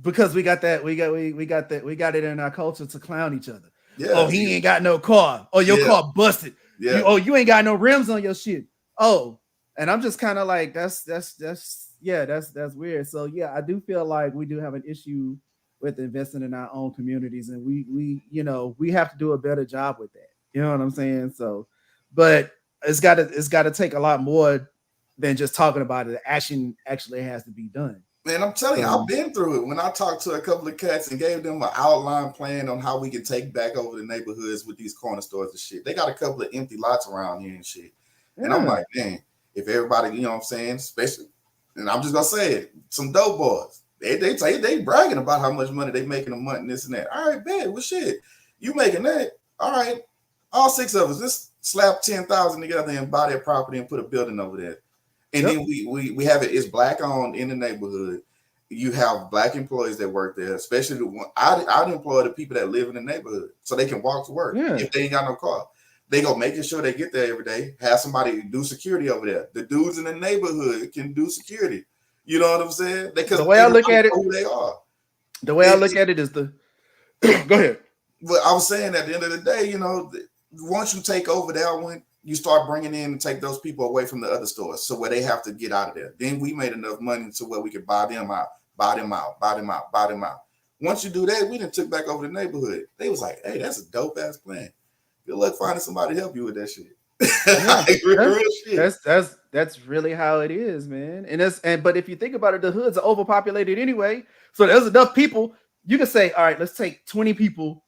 because we got that. We got it in our culture to clown each other. Yeah. Oh, he ain't got no car. Oh, your car busted. Yeah. You ain't got no rims on your shit. Oh, and I'm just kind of like, that's weird. So yeah, I do feel like we do have an issue with investing in our own communities, and we have to do a better job with that. You know what I'm saying? So, but it's got to take a lot more than just talking about it. The action actually has to be done. Man, I'm telling you, I've been through it. When I talked to a couple of cats and gave them an outline plan on how we can take back over the neighborhoods with these corner stores and shit. They got a couple of empty lots around here and shit. Yeah. And I'm like, man, if everybody, you know what I'm saying, especially, and I'm just gonna say it, some dope boys. They bragging about how much money they making a month and this and that. All right, man, well shit. You making that? All right. All 6 of us, let's slap 10,000 together and buy that property and put a building over there. And then we have it. It's black owned in the neighborhood. You have black employees that work there, especially the one I'd employ the people that live in the neighborhood so they can walk to work if they ain't got no car. They go making sure they get there every day. Have somebody do security over there. The dudes in the neighborhood can do security. You know what I'm saying? The way I look at it, who they are. The way I look at it is the. Go ahead. But I was saying at the end of the day, once you take over that one, you start bringing in and take those people away from the other stores, so where they have to get out of there. Then we made enough money to where we could buy them out. Once you do that, we done took back over the neighborhood. They was like, hey, that's a dope ass plan. Good luck finding somebody to help you with that shit. That's really how it is, man. But if you think about it, the hoods are overpopulated anyway. So there's enough people. You can say, all right, let's take 20 people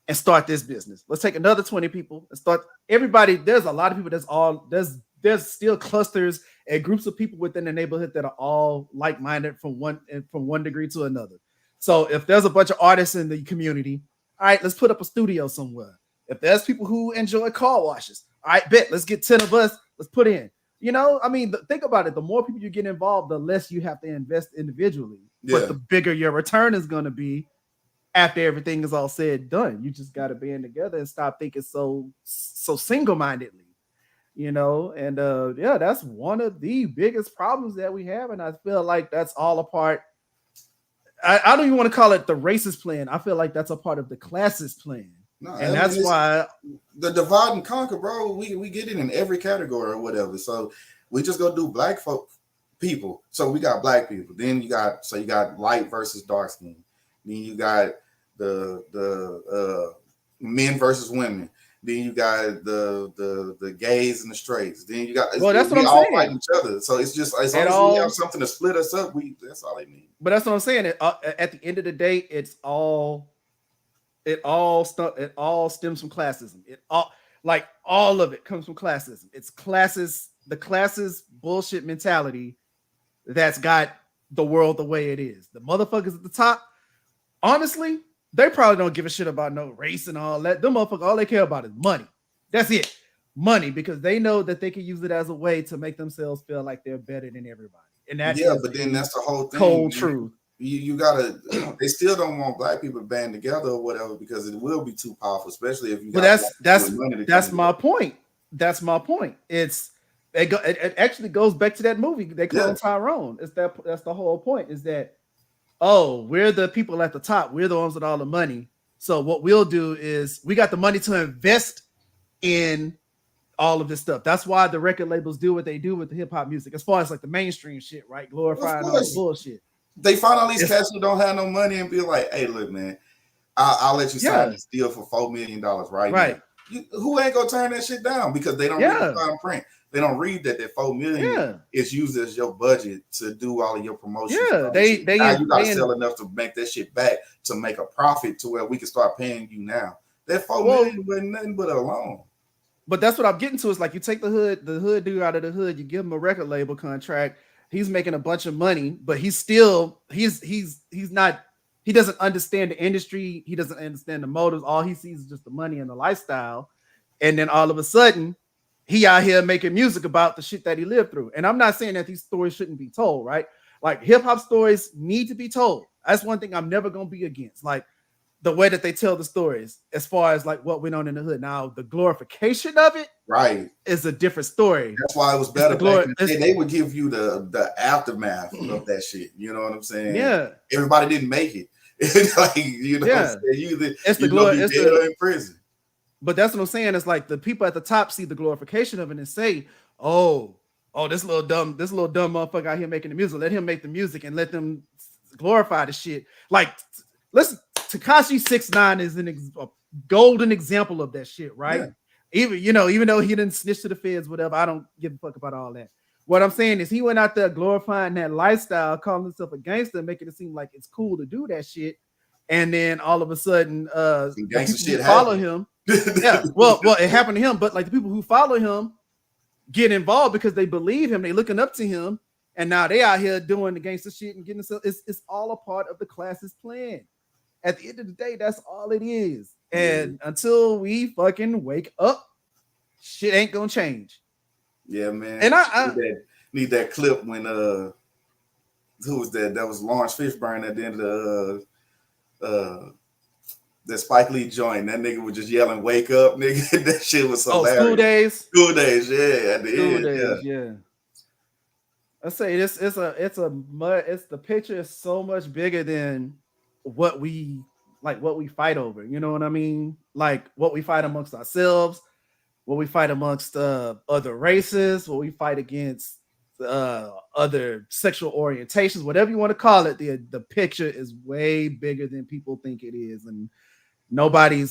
and start this business. Let's take another 20 people and start. Everybody, there's a lot of people. There's still clusters and groups of people within the neighborhood that are all like-minded from one degree to another. So if there's a bunch of artists in the community, all right, let's put up a studio somewhere. If there's people who enjoy car washes, All right, bet. Let's get 10 of us. Let's put in. You know, I mean, think about it. The more people you get involved, the less you have to invest individually. But the bigger your return is going to be after everything is all said and done. You just got to band together and stop thinking so single-mindedly. You know, and yeah, that's one of the biggest problems that we have, and I feel like that's all a part. I don't even want to call it the racist plan. I feel like that's a part of the classist plan. No, and that's why the divide and conquer, bro. We get it in every category or whatever. So we just go do black folk people. So we got black people. Then you got light versus dark skin. Then you got the men versus women. Then you got the gays and the straights. Then you got that's what I'm all saying. fight each other. So it's just as long as we have something to split us up, that's all they need. But that's what I'm saying. At the end of the day, it all stems from classism. All of it comes from classism. It's the classist bullshit mentality that's got the world the way it is. The motherfuckers at the top, honestly, they probably don't give a shit about no race and all that. Them motherfuckers, all they care about is money. That's it. Money, because they know that they can use it as a way to make themselves feel like they're better than everybody. And that's but then that's the whole thing. Cold truth. You gotta. They still don't want black people to band together or whatever because it will be too powerful, especially if you. But that's my point. That's my point. It actually goes back to that movie they call Tyrone. That's the whole point. Is that we're the people at the top. We're the ones with all the money. So what we'll do is we got the money to invest in all of this stuff. That's why the record labels do what they do with the hip hop music, as far as like the mainstream shit, right? Glorifying all the bullshit. They find all these cats who don't have no money and be like, "Hey, look, man, I'll let you sign this deal for $4 million right now." Who ain't gonna turn that shit down because they don't read the fine print. They don't read that $4 million is used as your budget to do all of your promotions. Yeah, you gotta sell enough to make that shit back to make a profit to where we can start paying you now. That $4 million wasn't nothing but a loan. But that's what I'm getting to. Is like you take the hood dude out of the hood, you give him a record label contract. He's making a bunch of money, but he's not. He doesn't understand the industry. He doesn't understand the motives. All he sees is just the money and the lifestyle. And then all of a sudden, he out here making music about the shit that he lived through. And I'm not saying that these stories shouldn't be told, right? Like hip hop stories need to be told. That's one thing I'm never gonna be against. Like the way that they tell the stories, as far as like what went on in the hood. Now, the glorification of it, is a different story. That's why it was better. They would give you the aftermath of that shit. You know what I'm saying? Yeah. Everybody didn't make it. Like, you know, it's the glory. It's in prison. But that's what I'm saying. It's like the people at the top see the glorification of it and say, "Oh, this little dumb motherfucker out here making the music. Let him make the music and let them glorify the shit." Like, listen, Tekashi 6ix9ine is a golden example of that shit, right? Yeah. Even though he didn't snitch to the feds, whatever, I don't give a fuck about all that. What I'm saying is he went out there glorifying that lifestyle, calling himself a gangster, making it seem like it's cool to do that shit. And then all of a sudden, gangster shit follow him. Yeah, well, it happened to him, but like the people who follow him get involved because they believe him, they looking up to him, and now they out here doing the gangster shit and getting themselves. It's all a part of the classist plan. At the end of the day, that's all it is. And until we fucking wake up, shit ain't gonna change. Yeah, man. And I need that clip when who was that? That was Lawrence Fishburne at the end of the Spike Lee joint. That nigga was just yelling, "Wake up, nigga!" That shit was hilarious. School days. School days, yeah. At the school end, days, yeah. I say this. The picture is so much bigger than what we fight over. You know what I mean? Like what we fight amongst ourselves, what we fight amongst other races, what we fight against other sexual orientations, whatever you want to call it. The picture is way bigger than people think it is, and nobody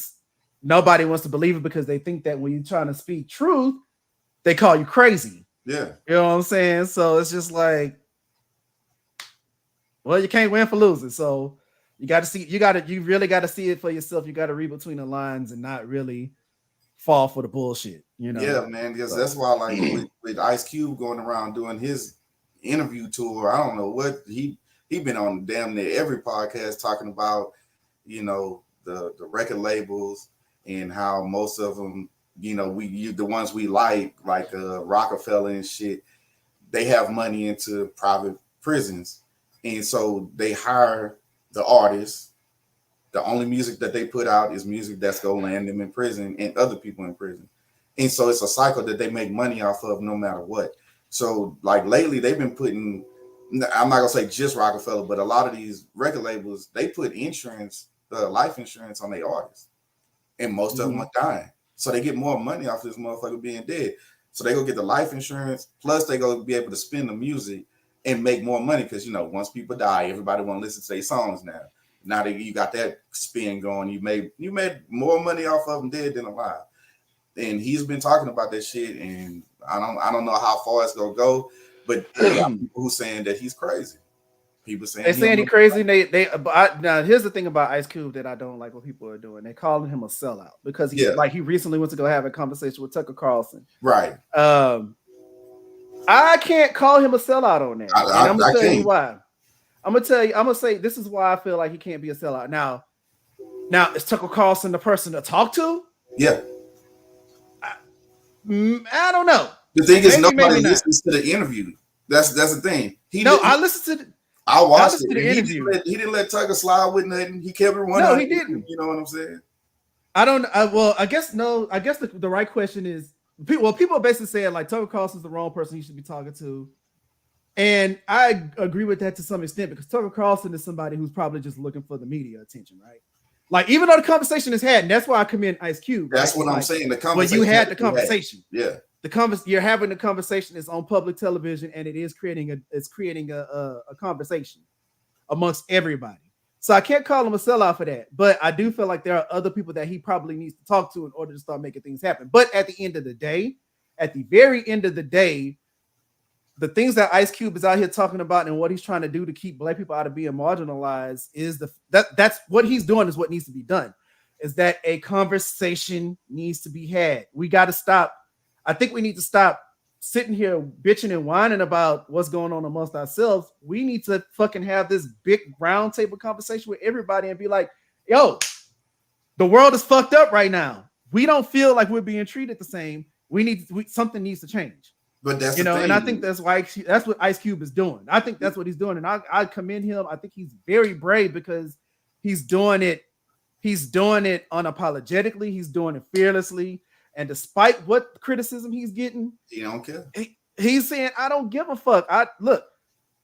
wants to believe it because they think that when you're trying to speak truth, they call you crazy. Yeah, you know what I'm saying? So it's just like, well, you can't win for losing. So you really got to see it for yourself. You got to read between the lines and not really fall for the bullshit, you know? Yeah, man, because that's why, like, with Ice Cube going around doing his interview tour, I don't know what he been on damn near every podcast talking about, you know, the record labels and how most of them the ones we like Rockefeller and shit, they have money into private prisons, and so they hire the artists. The only music that they put out is music that's gonna land them in prison and other people in prison. And so it's a cycle that they make money off of no matter what. So like lately they've been putting, I'm not gonna say just Rockefeller, but a lot of these record labels, they put insurance, life insurance on their artists. And most of them are dying. So they get more money off this motherfucker being dead. So they go get the life insurance, plus they go be able to spin the music and make more money because once people die, everybody want to listen to their songs now. Now that you got that spin going, you made more money off of them dead than alive. And he's been talking about that shit, and I don't know how far it's gonna go, but people who saying that he's crazy. People saying he's crazy. Now here's the thing about Ice Cube that I don't like what people are doing. They're calling him a sellout because he recently went to go have a conversation with Tucker Carlson. Right. I can't call him a sellout on that. And I'm gonna tell you why. I'm gonna say this is why I feel like he can't be a sellout. Now is Tucker Carlson the person to talk to? Yeah. I don't know. The thing is, nobody listens to the interview. That's the thing. I listened to. I watched it. He didn't let Tucker slide with nothing. He kept it running. No, he didn't. You know what I'm saying? I guess no. I guess the right question is, people are basically saying like Tucker Carlson's the wrong person he should be talking to, and I agree with that to some extent because Tucker Carlson is somebody who's probably just looking for the media attention, right? Like even though the conversation is had, and that's why I commend Ice Cube. That's what I'm saying. The conversation. Well, you had the conversation. Yeah. You're having the conversation is on public television, and it is creating a conversation amongst everybody. So I can't call him a sellout for that, but I do feel like there are other people that he probably needs to talk to in order to start making things happen. But at the very end of the day, the things that Ice Cube is out here talking about and what he's trying to do to keep Black people out of being marginalized is that's what he's doing is what needs to be done. Is that a conversation needs to be had? We got to stop. I think we need to stop sitting here bitching and whining about what's going on amongst ourselves. We need to fucking have this big round table conversation with everybody and be like, yo, the world is fucked up right now. We don't feel like we're being treated the same. Something needs to change. But that's and I think that's what Ice Cube is doing. I think that's what he's doing. And I commend him. I think he's very brave because he's doing it unapologetically, he's doing it fearlessly. And despite what criticism he's getting, he don't care. He's saying, I don't give a fuck. Look,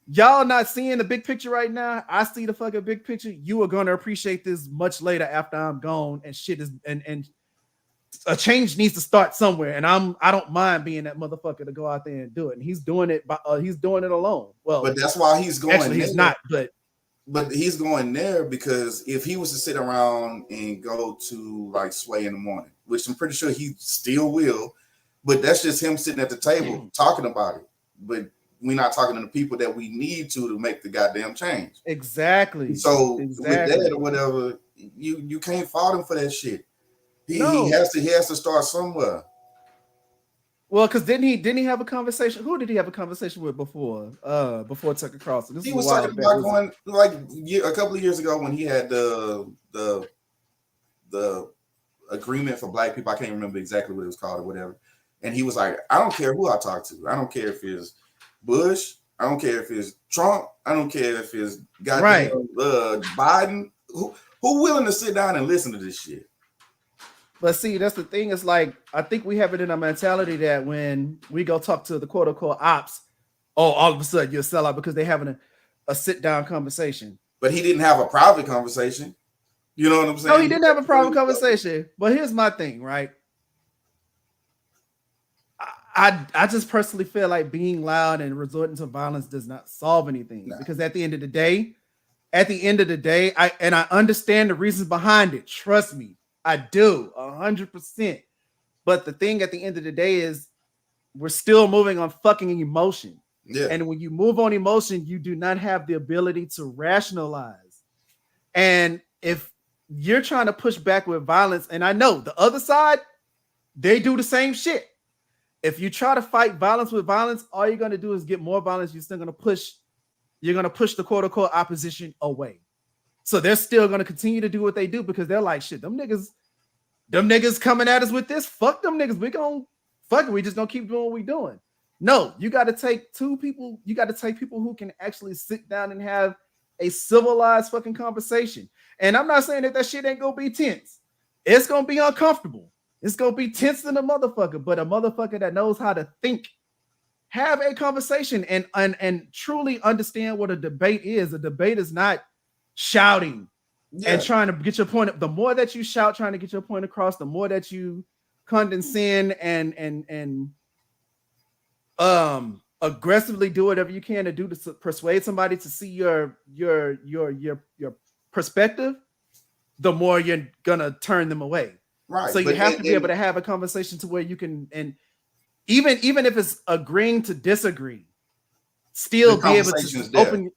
y'all not seeing the big picture right now. I see the fucking big picture. You are gonna appreciate this much later after I'm gone, and shit is and a change needs to start somewhere. And I don't mind being that motherfucker to go out there and do it. And he's doing it he's doing it alone. Well, but that's why he's going. Actually, he's not, but he's going there because if he was to sit around and go to like Sway in the morning, which I'm pretty sure he still will, but that's just him sitting at the table talking about it. But we're not talking to the people that we need to make the goddamn change. Exactly. So with that or whatever, you can't fault him for that shit. He has to start somewhere. Well, because didn't he have a conversation? Who did he have a conversation with before Tucker Carlson? He was talking about going like a couple of years ago when he had the agreement for Black people. I can't remember exactly what it was called or whatever. And he was like, I don't care who I talk to. I don't care if it's Bush. I don't care if it's Trump. I don't care if it's goddamn Biden. Who willing to sit down and listen to this shit? But see, that's the thing. It's like, I think we have it in our mentality that when we go talk to the quote unquote ops, all of a sudden you're a sellout because they're having a sit down conversation. But he didn't have a private conversation. You know what I'm saying? No, he didn't have a private conversation. But here's my thing, right? I just personally feel like being loud and resorting to violence does not solve anything. No. Because at the end of the day, I understand the reasons behind it. Trust me. I do 100%. But the thing at the end of the day is we're still moving on fucking emotion. Yeah. And when you move on emotion, you do not have the ability to rationalize. And if you're trying to push back with violence, and I know the other side, they do the same shit. If you try to fight violence with violence, all you're going to do is get more violence. You're going to push the quote unquote opposition away. So they're still going to continue to do what they do because they're like, shit, them niggas, them niggas coming at us with this. Fuck them niggas. We gon' fuck it. We just gonna keep doing what we doing. No, you got to take two people. You got to take people who can actually sit down and have a civilized fucking conversation. And I'm not saying that shit ain't gonna be tense. It's gonna be uncomfortable. It's gonna be tense than a motherfucker, but a motherfucker that knows how to think, have a conversation, and truly understand what a debate is. A debate is not shouting and trying to get your point. The more that you shout, trying to get your point across, the more that you condescend and aggressively do whatever you can to do to persuade somebody to see your perspective, the more you're gonna turn them away. Right. So you have to be able to have a conversation to where you can, and even if it's agreeing to disagree, still be able to open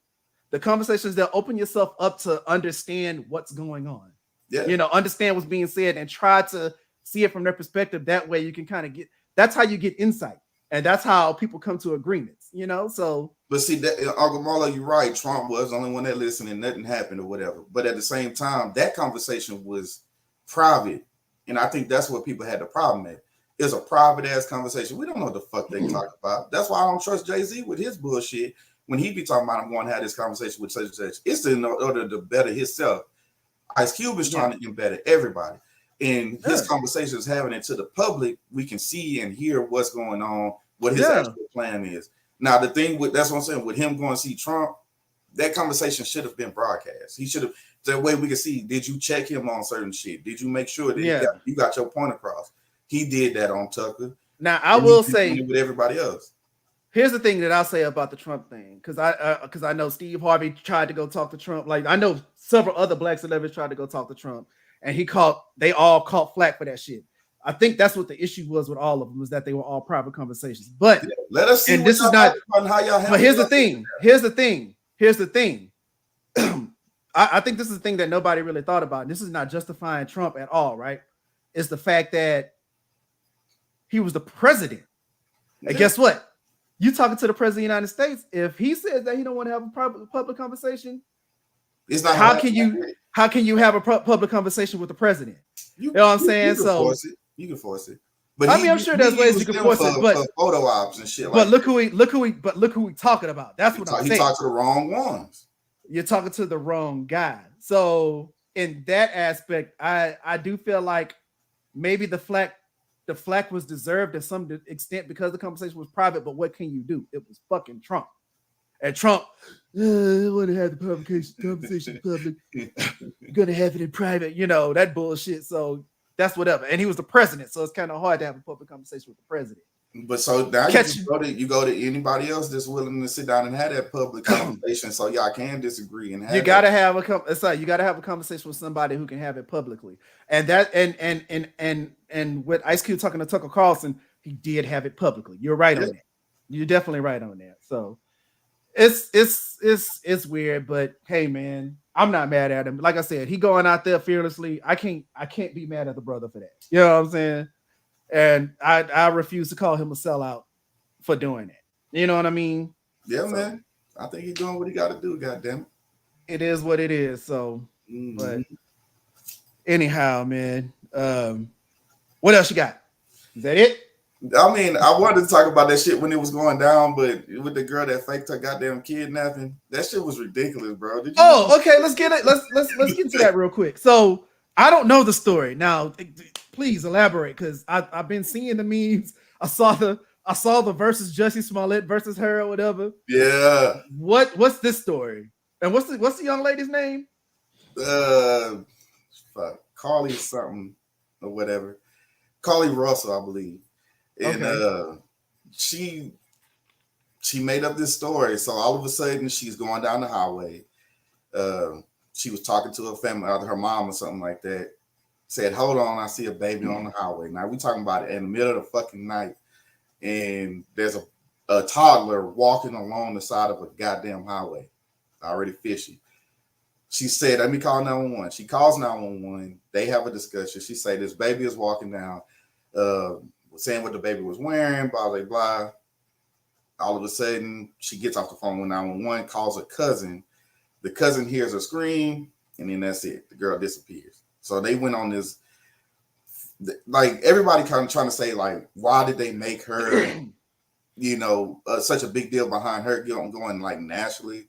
the conversations that open yourself up to understand what's going on. Yeah. You know, understand what's being said and try to see it from their perspective. That way you can kind of get, that's how you get insight. And that's how people come to agreements, you know? So, but see, that Uncle Marlo, you're right. Trump was the only one that listened and nothing happened or whatever. But at the same time, that conversation was private. And I think that's what people had the problem at. It's a private ass conversation. We don't know what the fuck they talk about. That's why I don't trust Jay-Z with his bullshit. When he be talking about, I'm going to have this conversation with such and such, it's in order to better himself. Ice Cube is trying to better everybody. And his conversation is having it to the public. We can see and hear what's going on, what his actual plan is. Now, the thing with, that's what I'm saying, with him going to see Trump, that conversation should have been broadcast. He should have, that way we can see, did you check him on certain shit? Did you make sure that you got your point across? He did that on Tucker. Now, I will say, with everybody else. Here's the thing that I'll say about the Trump thing, because I know Steve Harvey tried to go talk to Trump. Like, I know several other black celebrities tried to go talk to Trump, and they all caught flack for that shit. I think that's what the issue was with all of them, was that they were all private conversations. But let us see. And this is not. How y'all but here's the thing. Here's the thing. I think this is the thing that nobody really thought about. And this is not justifying Trump at all, right? It's the fact that he was the president. And guess what? You talking to the president of the United States. If he says that he don't want to have a public conversation, it's not. How can you have a public conversation with the president? You know what I'm saying? You can force it. But I mean, I'm sure there's ways you can force it, but photo ops and shit. But look who we talking about. That's what I'm saying. He talked to the wrong ones. You're talking to the wrong guy. So in that aspect, I do feel like maybe the flack was deserved to some extent because the conversation was private. But what can you do? It was fucking Trump. And Trump, I want to have the conversation public. You're going to have it in private. You know, that bullshit. So that's whatever. And he was the president. So it's kind of hard to have a public conversation with the president. But so now you go to anybody else that's willing to sit down and have that public conversation, so y'all can disagree and have. You gotta have a conversation with somebody who can have it publicly, and that and with Ice Cube talking to Tucker Carlson, he did have it publicly. You're right on that. You're definitely right on that. So it's weird, but hey, man, I'm not mad at him. Like I said, he going out there fearlessly. I can't be mad at the brother for that. You know what I'm saying? And I refuse to call him a sellout for doing it. You know what I mean? Yeah, man. I think he's doing what he got to do. Goddamn it. It is what it is. So, but anyhow, man. What else you got? Is that it? I mean, I wanted to talk about that shit when it was going down, but with the girl that faked her goddamn kidnapping, that shit was ridiculous, bro. Did you okay. Let's get it. Let's get to that real quick. So I don't know the story now. Please elaborate, because I've been seeing the memes. I saw the versus Jussie Smollett versus her or whatever. Yeah. What's this story? And what's the young lady's name? Carly something or whatever. Carly Russell, I believe. And she made up this story. So all of a sudden she's going down the highway. She was talking to her family, either her mom or something like that. Said, hold on, I see a baby on the highway. Now we talking about it in the middle of the fucking night. And there's a toddler walking along the side of a goddamn highway. Already fishy. She said, let me call 911. She calls 911. They have a discussion. She said, this baby is walking down, saying what the baby was wearing, blah, blah, blah. All of a sudden, she gets off the phone with 911, calls her cousin. The cousin hears her scream, and then that's it. The girl disappears. So they went on this like everybody kind of trying to say like, why did they make her, such a big deal behind her going like nationally?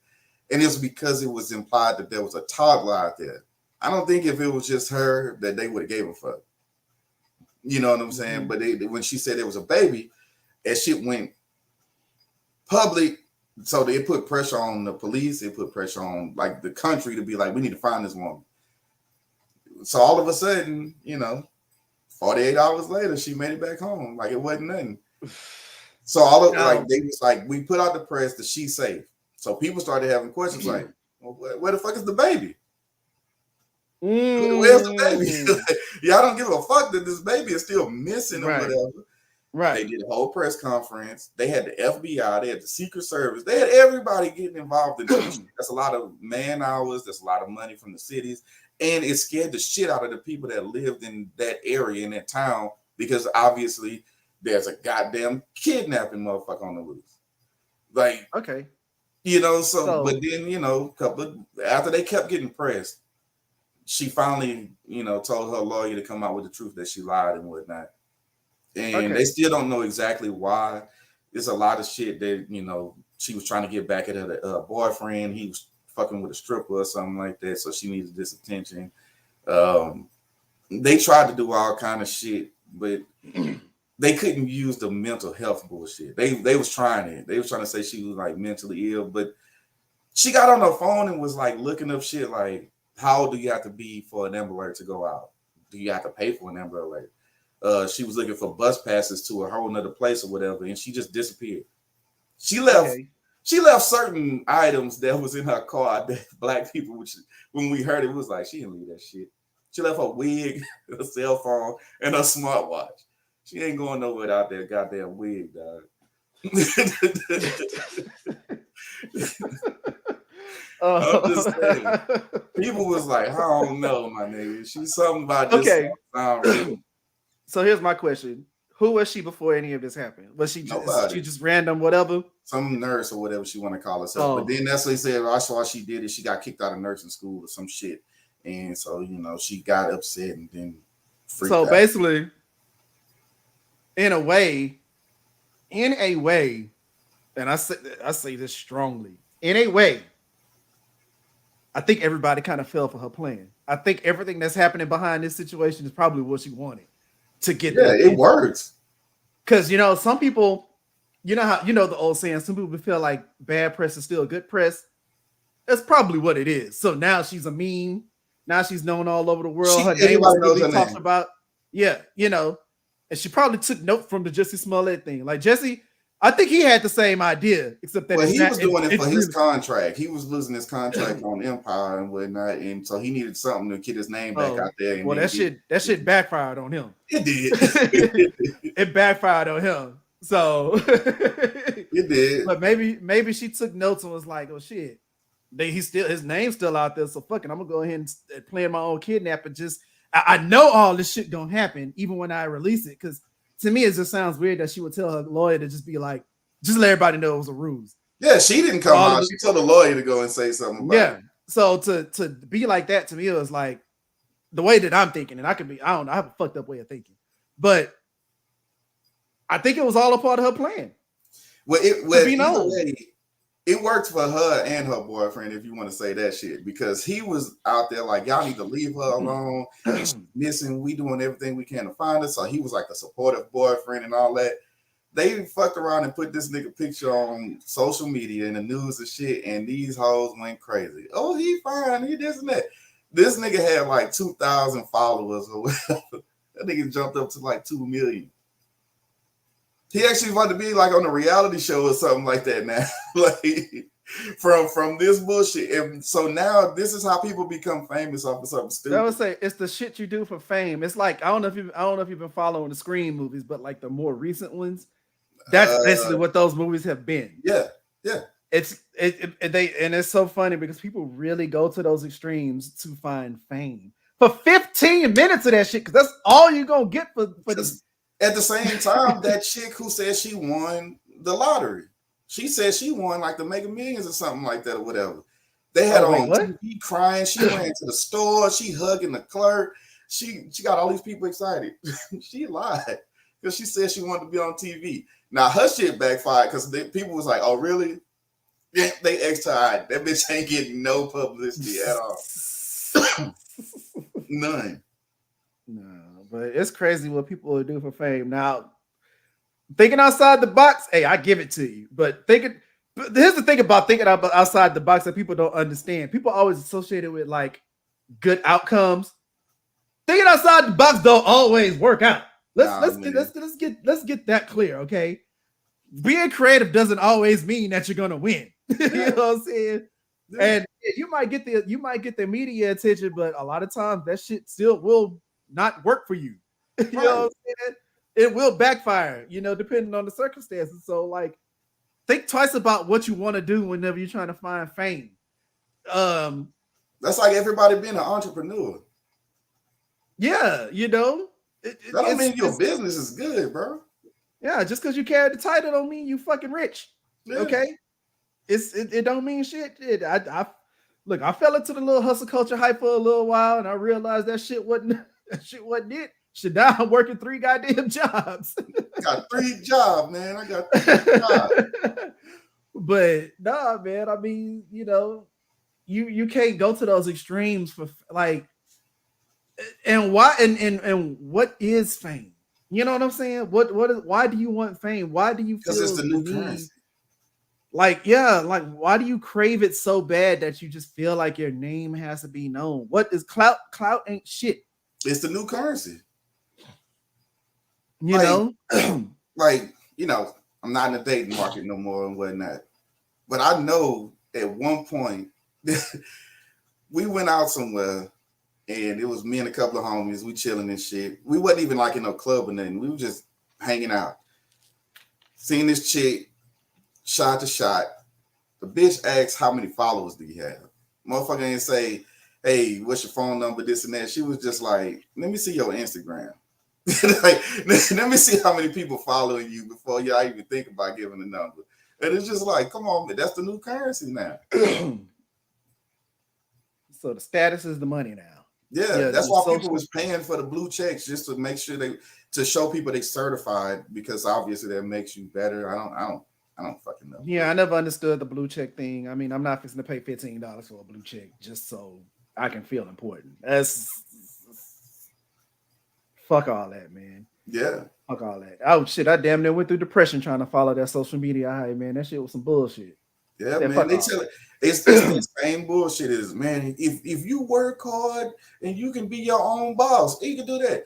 And it's because it was implied that there was a toddler out there. I don't think if it was just her that they would have gave a fuck. You know what I'm saying? But when she said it was a baby, and shit went public, so they put pressure on the police. It put pressure on like the country to be like, we need to find this woman. So all of a sudden, 48 hours later, she made it back home. Like it wasn't nothing. So all of like they was like, we put out the press that she's safe. So people started having questions like, well, where the fuck is the baby? Where's the baby? Y'all don't give a fuck that this baby is still missing or whatever. Right. They did a whole press conference. They had the FBI, they had the Secret Service, they had everybody getting involved in this. That's a lot of man hours, that's a lot of money from the cities. And it scared the shit out of the people that lived in that area, in that town, because obviously there's a goddamn kidnapping motherfucker on the loose. Like, okay. But then, after they kept getting pressed, she finally, told her lawyer to come out with the truth that she lied and whatnot. And they still don't know exactly why. There's a lot of shit that, she was trying to get back at her boyfriend. He was fucking with a stripper or something like that. So she needed this attention. They tried to do all kind of shit, but they couldn't use the mental health bullshit. They was trying it. They was trying to say she was like mentally ill, but she got on her phone and was like looking up shit like, how old do you have to be for an Amber Alert to go out? Do you have to pay for an Amber Alert? She was looking for bus passes to a whole nother place or whatever, and she just disappeared. She left. Okay. She left certain items that was in her car that black people, which when we heard it, was like, she didn't leave that shit. She left her wig, her cell phone, and her smartwatch. She ain't going nowhere without that goddamn wig, dog. I'm just saying. People was like, I don't know, my nigga. She's something about this. Okay. So here's my question. Who was she before any of this happened? Was she just random, whatever? Some nurse or whatever she want to call herself. But then that's what they said. That's why she did it. She got kicked out of nursing school or some shit. And so, she got upset and then freaked out. Basically, in a way, and I say this strongly, in a way, I think everybody kind of fell for her plan. I think everything that's happening behind this situation is probably what she wanted to get. Yeah, it works. Because, some people, how, the old saying, some people feel like bad press is still good press. That's probably what it is. So now she's a meme. Now she's known all over the world. Her name was really talked about. Yeah, and she probably took note from the Jussie Smollett thing. Like Jussie, I think he had the same idea, except that he was doing it for his contract. He was losing his contract on Empire and whatnot, and so he needed something to get his name back out there. And that shit backfired on him. It did. It backfired on him. So it did. But maybe she took notes and was like, "Oh shit, his name's still out there. So fucking, I'm gonna go ahead and plan my own kidnapping. Just I know all this shit gonna happen, even when I release it, because." To me, it just sounds weird that she would tell her lawyer to just be like, just let everybody know it was a ruse. Yeah, she didn't come out. She told the lawyer to go and say something about it. So to be like that, to me, it was like the way that I'm thinking, and I don't know, I have a fucked up way of thinking. But I think it was all a part of her plan. Well, it worked for her and her boyfriend, if you want to say that shit, because he was out there like, y'all need to leave her alone. She's missing. We doing everything we can to find her. So he was like a supportive boyfriend and all that. They fucked around and put this nigga picture on social media and the news and shit, and these hoes went crazy. Oh, he fine. He this and that. This nigga had like 2,000 followers or whatever. That nigga jumped up to like 2 million. He actually wanted to be like on a reality show or something like that now, like from this bullshit. And so now this is how people become famous off of something stupid. I would say it's the shit you do for fame. It's like I don't know if you've been following the Scream movies, but like the more recent ones, that's basically what those movies have been. Yeah. It's so funny because people really go to those extremes to find fame for 15 minutes of that shit, because that's all you're gonna get for this. At the same time, that chick who said she won the lottery, she said she won like the Mega Millions or something like that or whatever. They had her on TV crying. She ran to the store. She hugging the clerk. she got all these people excited. She lied because she said she wanted to be on TV. Now her shit backfired because people was like, "Oh, really?" Yeah, they excited. That bitch ain't getting no publicity at all. None. No, but it's crazy what people will do for fame. Now, thinking outside the box, hey, I give it to you. But here's the thing about thinking outside the box that people don't understand. People always associate it with like good outcomes. Thinking outside the box don't always work out. Let's get that clear, okay? Being creative doesn't always mean that you're gonna win. You know what I'm saying? Yeah. And you might get the media attention, but a lot of times that shit still will not work for you. You know what I'm saying? It will backfire, depending on the circumstances. So, like, think twice about what you want to do whenever you're trying to find fame. That's like everybody being an entrepreneur. Yeah, that don't mean your business is good, bro. Yeah, just because you carry the title don't mean you fucking rich. Yeah. Okay, it don't mean shit. I fell into the little hustle culture hype for a little while, and I realized that shit wasn't it. Shit, now I'm working 3 goddamn jobs. Got 3 jobs, man. I got 3 jobs. But nah, man. I mean, you can't go to those extremes for like. And why? And what is fame? You know what I'm saying? Why do you want fame? Why do you feel? Because it's the new currency. Like, yeah, like why do you crave it so bad that you just feel like your name has to be known? What is clout? Clout ain't shit. It's the new currency. You know, I'm not in the dating market no more and whatnot. But I know at one point we went out somewhere. And it was me and a couple of homies. We chilling and shit. We wasn't even like in no club or nothing. We were just hanging out. Seeing this chick, shot to shot. The bitch asked, "How many followers do you have?" Motherfucker ain't say, "Hey, what's your phone number?" This and that. She was just like, "Let me see your Instagram." Like, let me see how many people following you before y'all even think about giving a number. And it's just like, come on, man, that's the new currency now. So the status is the money now. Yeah, that's why people was paying for the blue checks just to make sure to show people they certified, because obviously that makes you better. I don't fucking know. Yeah, I never understood the blue check thing. I mean, I'm not fixing to pay $15 for a blue check just so I can feel important. That's fuck all that, man. Yeah. Fuck all that. Oh shit, I damn near went through depression trying to follow that social media hype, man. That shit was some bullshit. Yeah, man. They tell it. It's the same bullshit as, man, if you work hard and you can be your own boss, you can do that.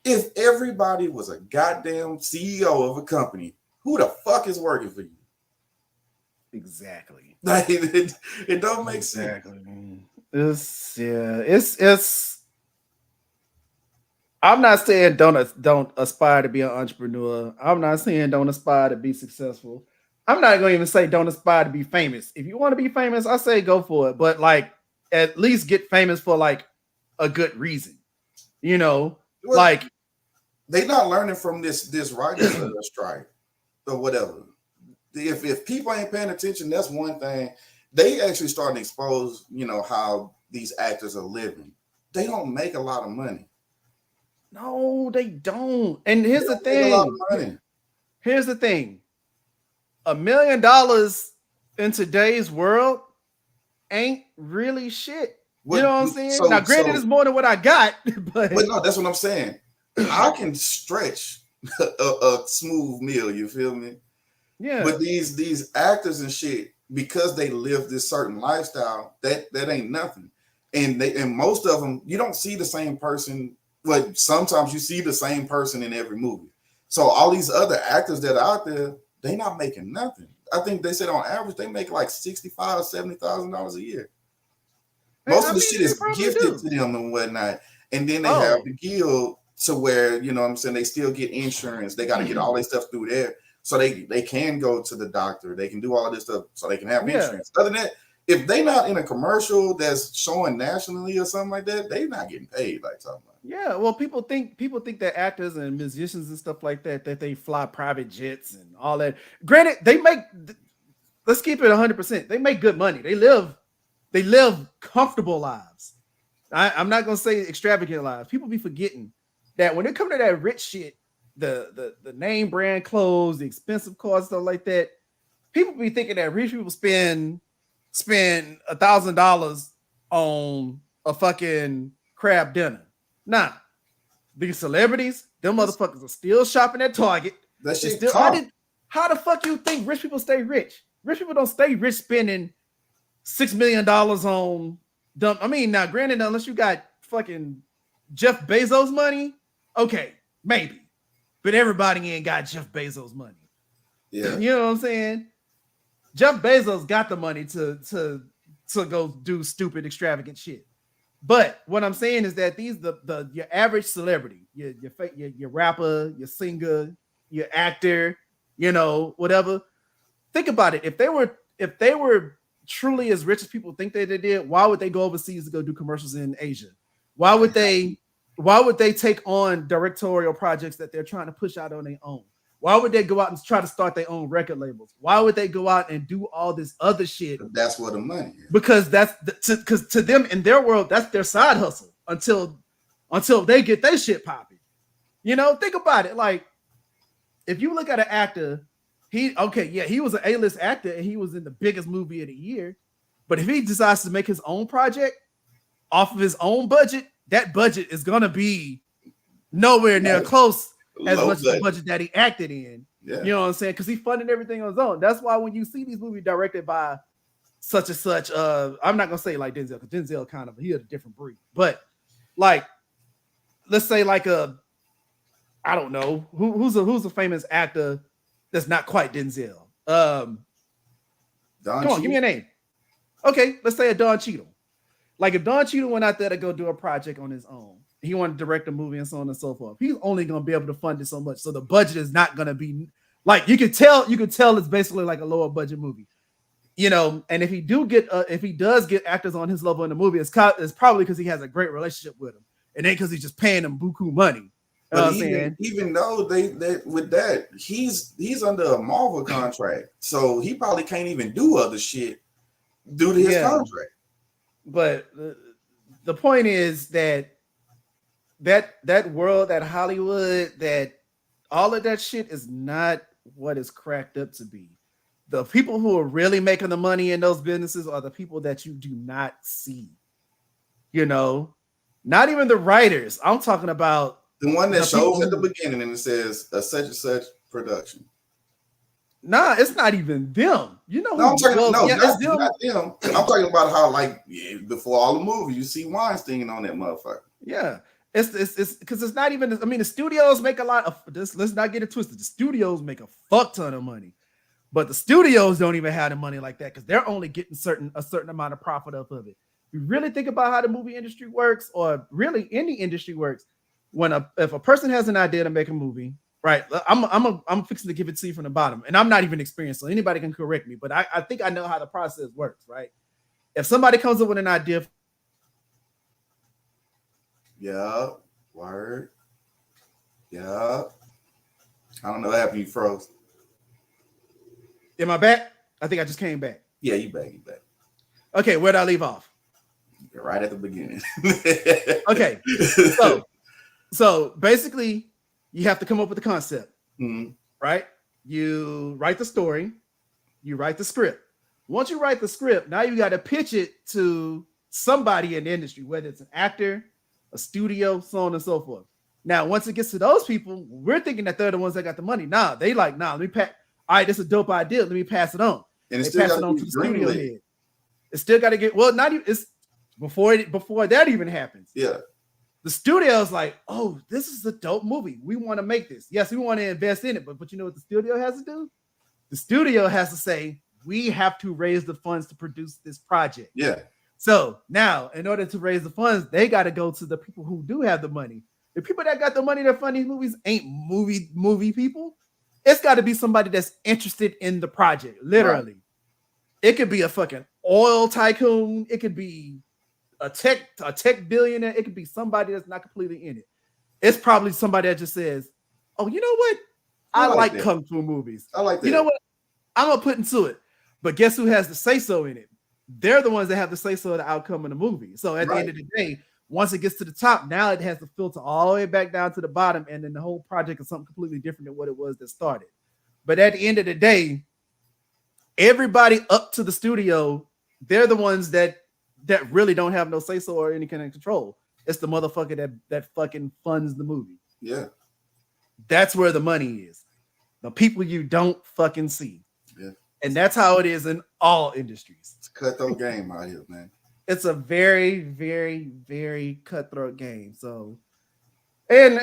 If everybody was a goddamn CEO of a company, who the fuck is working for you? Exactly. Like, it don't make sense. It's I'm not saying don't aspire to be an entrepreneur. I'm not saying don't aspire to be successful. I'm not going to even say don't aspire to be famous. If you want to be famous, I say go for it. But like, at least get famous for like a good reason. Well, like they're not learning from this writer's strike or whatever. If people ain't paying attention, that's one thing. They actually starting to expose, how these actors are living. They don't make a lot of money. No, they don't. And here's the thing. A lot of money. Here's the thing. $1 million in today's world ain't really shit. You know what I'm saying? Now, granted, it's more than what I got, but no, that's what I'm saying. I can stretch a smooth meal. You feel me? Yeah. But these actors and shit, because they live this certain lifestyle, that ain't nothing. And most of them, you don't see the same person. But sometimes you see the same person in every movie. So all these other actors that are out there, they not making nothing. I think they said on average they make like $65,000, $70,000 a year. Most of the shit is gifted to them and whatnot. And then they have the guild to where, you know what I'm saying, they still get insurance. They got to get all their stuff through there. So they can go to the doctor. They can do all of this stuff so they can have insurance. Other than that, if they not in a commercial that's showing nationally or something like that, they not getting paid like something. Yeah, well, people think that actors and musicians and stuff like that they fly private jets and all that. Granted, they make. Let's keep it 100%. They make good money. They live comfortable lives. I'm not gonna say extravagant lives. People be forgetting that when it come to that rich shit, the name brand clothes, the expensive cars, stuff like that. People be thinking that rich people spend $1,000 on a fucking crab dinner. Nah, these celebrities, them motherfuckers are still shopping at Target. That shit Still, how the fuck you think rich people stay rich? Rich people don't stay rich spending $6 million on dumb. I mean, now granted, unless you got fucking Jeff Bezos money, okay, maybe. But everybody ain't got Jeff Bezos money. Yeah. You know what I'm saying? Jeff Bezos got the money to go do stupid, extravagant shit. But what I'm saying is that these your average celebrity, your rapper, your singer, your actor, you know, whatever. Think about it. If they were truly as rich as people think they did, why would they go overseas to go do commercials in Asia? Why would they take on directorial projects that they're trying to push out on their own? Why would they go out and try to start their own record labels? Why would they go out and do all this other shit? That's where the money is. Because because to them in their world, that's their side hustle until they get their shit popping. You know, think about it. Like, if you look at an actor, he was an A-list actor and he was in the biggest movie of the year. But if he decides to make his own project off of his own budget, that budget is gonna be nowhere near close as much as the budget that he acted in. Yeah. You know what I'm saying? Because he funded everything on his own. That's why when you see these movies directed by such and such, I'm not gonna say like Denzel, because Denzel kind of he had a different breed. But like, let's say like I don't know who's a famous actor that's not quite Denzel. Come on, give me a name. Okay, let's say a Don Cheadle. Like if Don Cheadle went out there to go do a project on his own, he wanted to direct a movie and so on and so forth. He's only going to be able to fund it so much. So the budget is not going to be like, you could tell it's basically like a lower budget movie, you know. And if he does get actors on his level in the movie, it's probably because he has a great relationship with them, and then because he's just paying them buku money. But even though they with that, he's under a Marvel contract, so he probably can't even do other shit due to his contract. But the point is that world, that Hollywood, that all of that shit is not what it's cracked up to be. The people who are really making the money in those businesses are the people that you do not see. You know, not even the writers. I'm talking about the one that shows at the beginning and it says a such and such production. Nah, it's not even them. You know, I'm talking not them. I'm talking about how, like, before all the movies, you see Weinstein on that motherfucker. Yeah, it's because it's not even. I mean, the studios make a lot of this. Let's not get it twisted. The studios make a fuck ton of money, but the studios don't even have the money like that because they're only getting a certain amount of profit off of it. You really think about how the movie industry works, or really any industry works. If a person has an idea to make a movie. Right, I'm fixing to give it to you from the bottom, and I'm not even experienced, so anybody can correct me. But I think I know how the process works. Right, if somebody comes up with an idea, word, I don't know what happened. You froze. Am I back? I think I just came back. Yeah, you back. Okay, where did I leave off? You're right at the beginning. Okay, so basically. You have to come up with the concept, right? You write the story, you write the script. Once you write the script, now you got to pitch it to somebody in the industry, whether it's an actor, a studio, so on and so forth. Now, once it gets to those people, we're thinking that they're the ones that got the money. Nah, they like, let me pass. All right, this is a dope idea. Let me pass it on. And they pass it on to the studio head. It still got to get not even. It's before that even happens. Yeah. The studio's like, oh, this is a dope movie. We want to make this. Yes, we want to invest in it, but you know what the studio has to do? The studio has to say, we have to raise the funds to produce this project. Yeah. So now, in order to raise the funds, they got to go to the people who do have the money. The people that got the money that fund these movies ain't movie people. It's got to be somebody that's interested in the project, literally. Right. It could be a fucking oil tycoon. It could be a tech billionaire. It could be somebody that's not completely in it. It's probably somebody that just says, oh, you know what? I like kung fu movies. I like that. You know what? I'm going to put into it. But guess who has the say-so in it? They're the ones that have the say-so of the outcome of the movie. So at the end of the day, Once it gets to the top, now it has to filter all the way back down to the bottom, and then the whole project is something completely different than what it was that started. But at the end of the day, everybody up to the studio, they're the ones that really don't have no say so or any kind of control. It's the motherfucker that fucking funds the movie. Yeah. That's where the money is. The people you don't fucking see. Yeah. And that's how it is in all industries. It's a cutthroat game out here, man. It's a very, very, very cutthroat game. So, and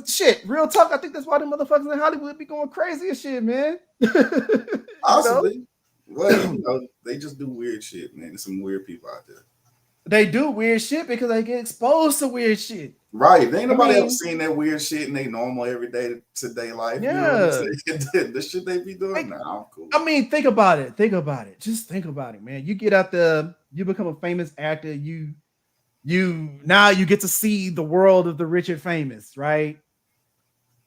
shit, real talk. I think that's why the motherfuckers in Hollywood be going crazy as shit, man. Possibly. Well, they just do weird shit, man. There's some weird people out there. They do weird shit because they get exposed to weird shit. Right. Ain't nobody ever seen that weird shit in their normal everyday to-day life. Yeah. You know what I'm saying? The shit they be doing now. Cool. I mean, think about it. Just think about it, man. You get out there, you become a famous actor, you now you get to see the world of the rich and famous, right?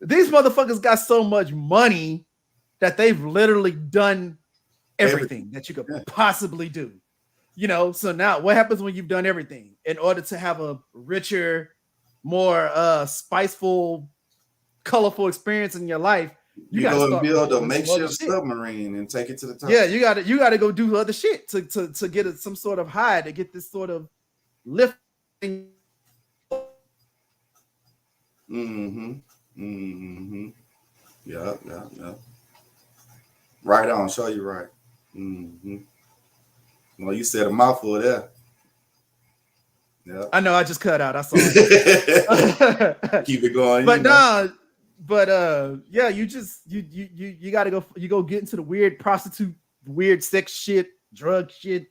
These motherfuckers got so much money that they've literally done everything that you could possibly do. You know, so now what happens when you've done everything? In order to have a richer, more spiceful, colorful experience in your life, you gotta go and build a makeshift submarine and take it to the top. Yeah, you gotta go do other shit to get some sort of high, to get this sort of lifting. Yeah. Right on, show you right. Well, you said a mouthful there. Yeah. I know, I just cut out. I saw it. Keep it going. But yeah, you gotta go get into the weird prostitute, weird sex shit, drug shit,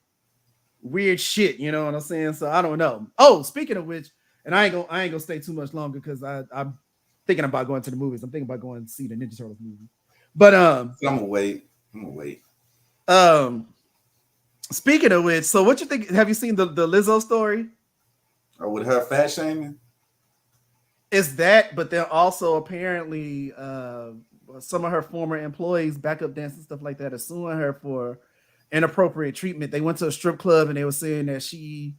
weird shit, you know what I'm saying? So I don't know. Oh, speaking of which, and I ain't gonna stay too much longer because I'm thinking about going to the movies. I'm thinking about going to see the Ninja Turtles movie. But I'm gonna wait. Speaking of which, so what you think? Have you seen the Lizzo story? With her fat shaming? Is that, but then also apparently some of her former employees, backup dancers, stuff like that, are suing her for inappropriate treatment. They went to a strip club and they were saying that she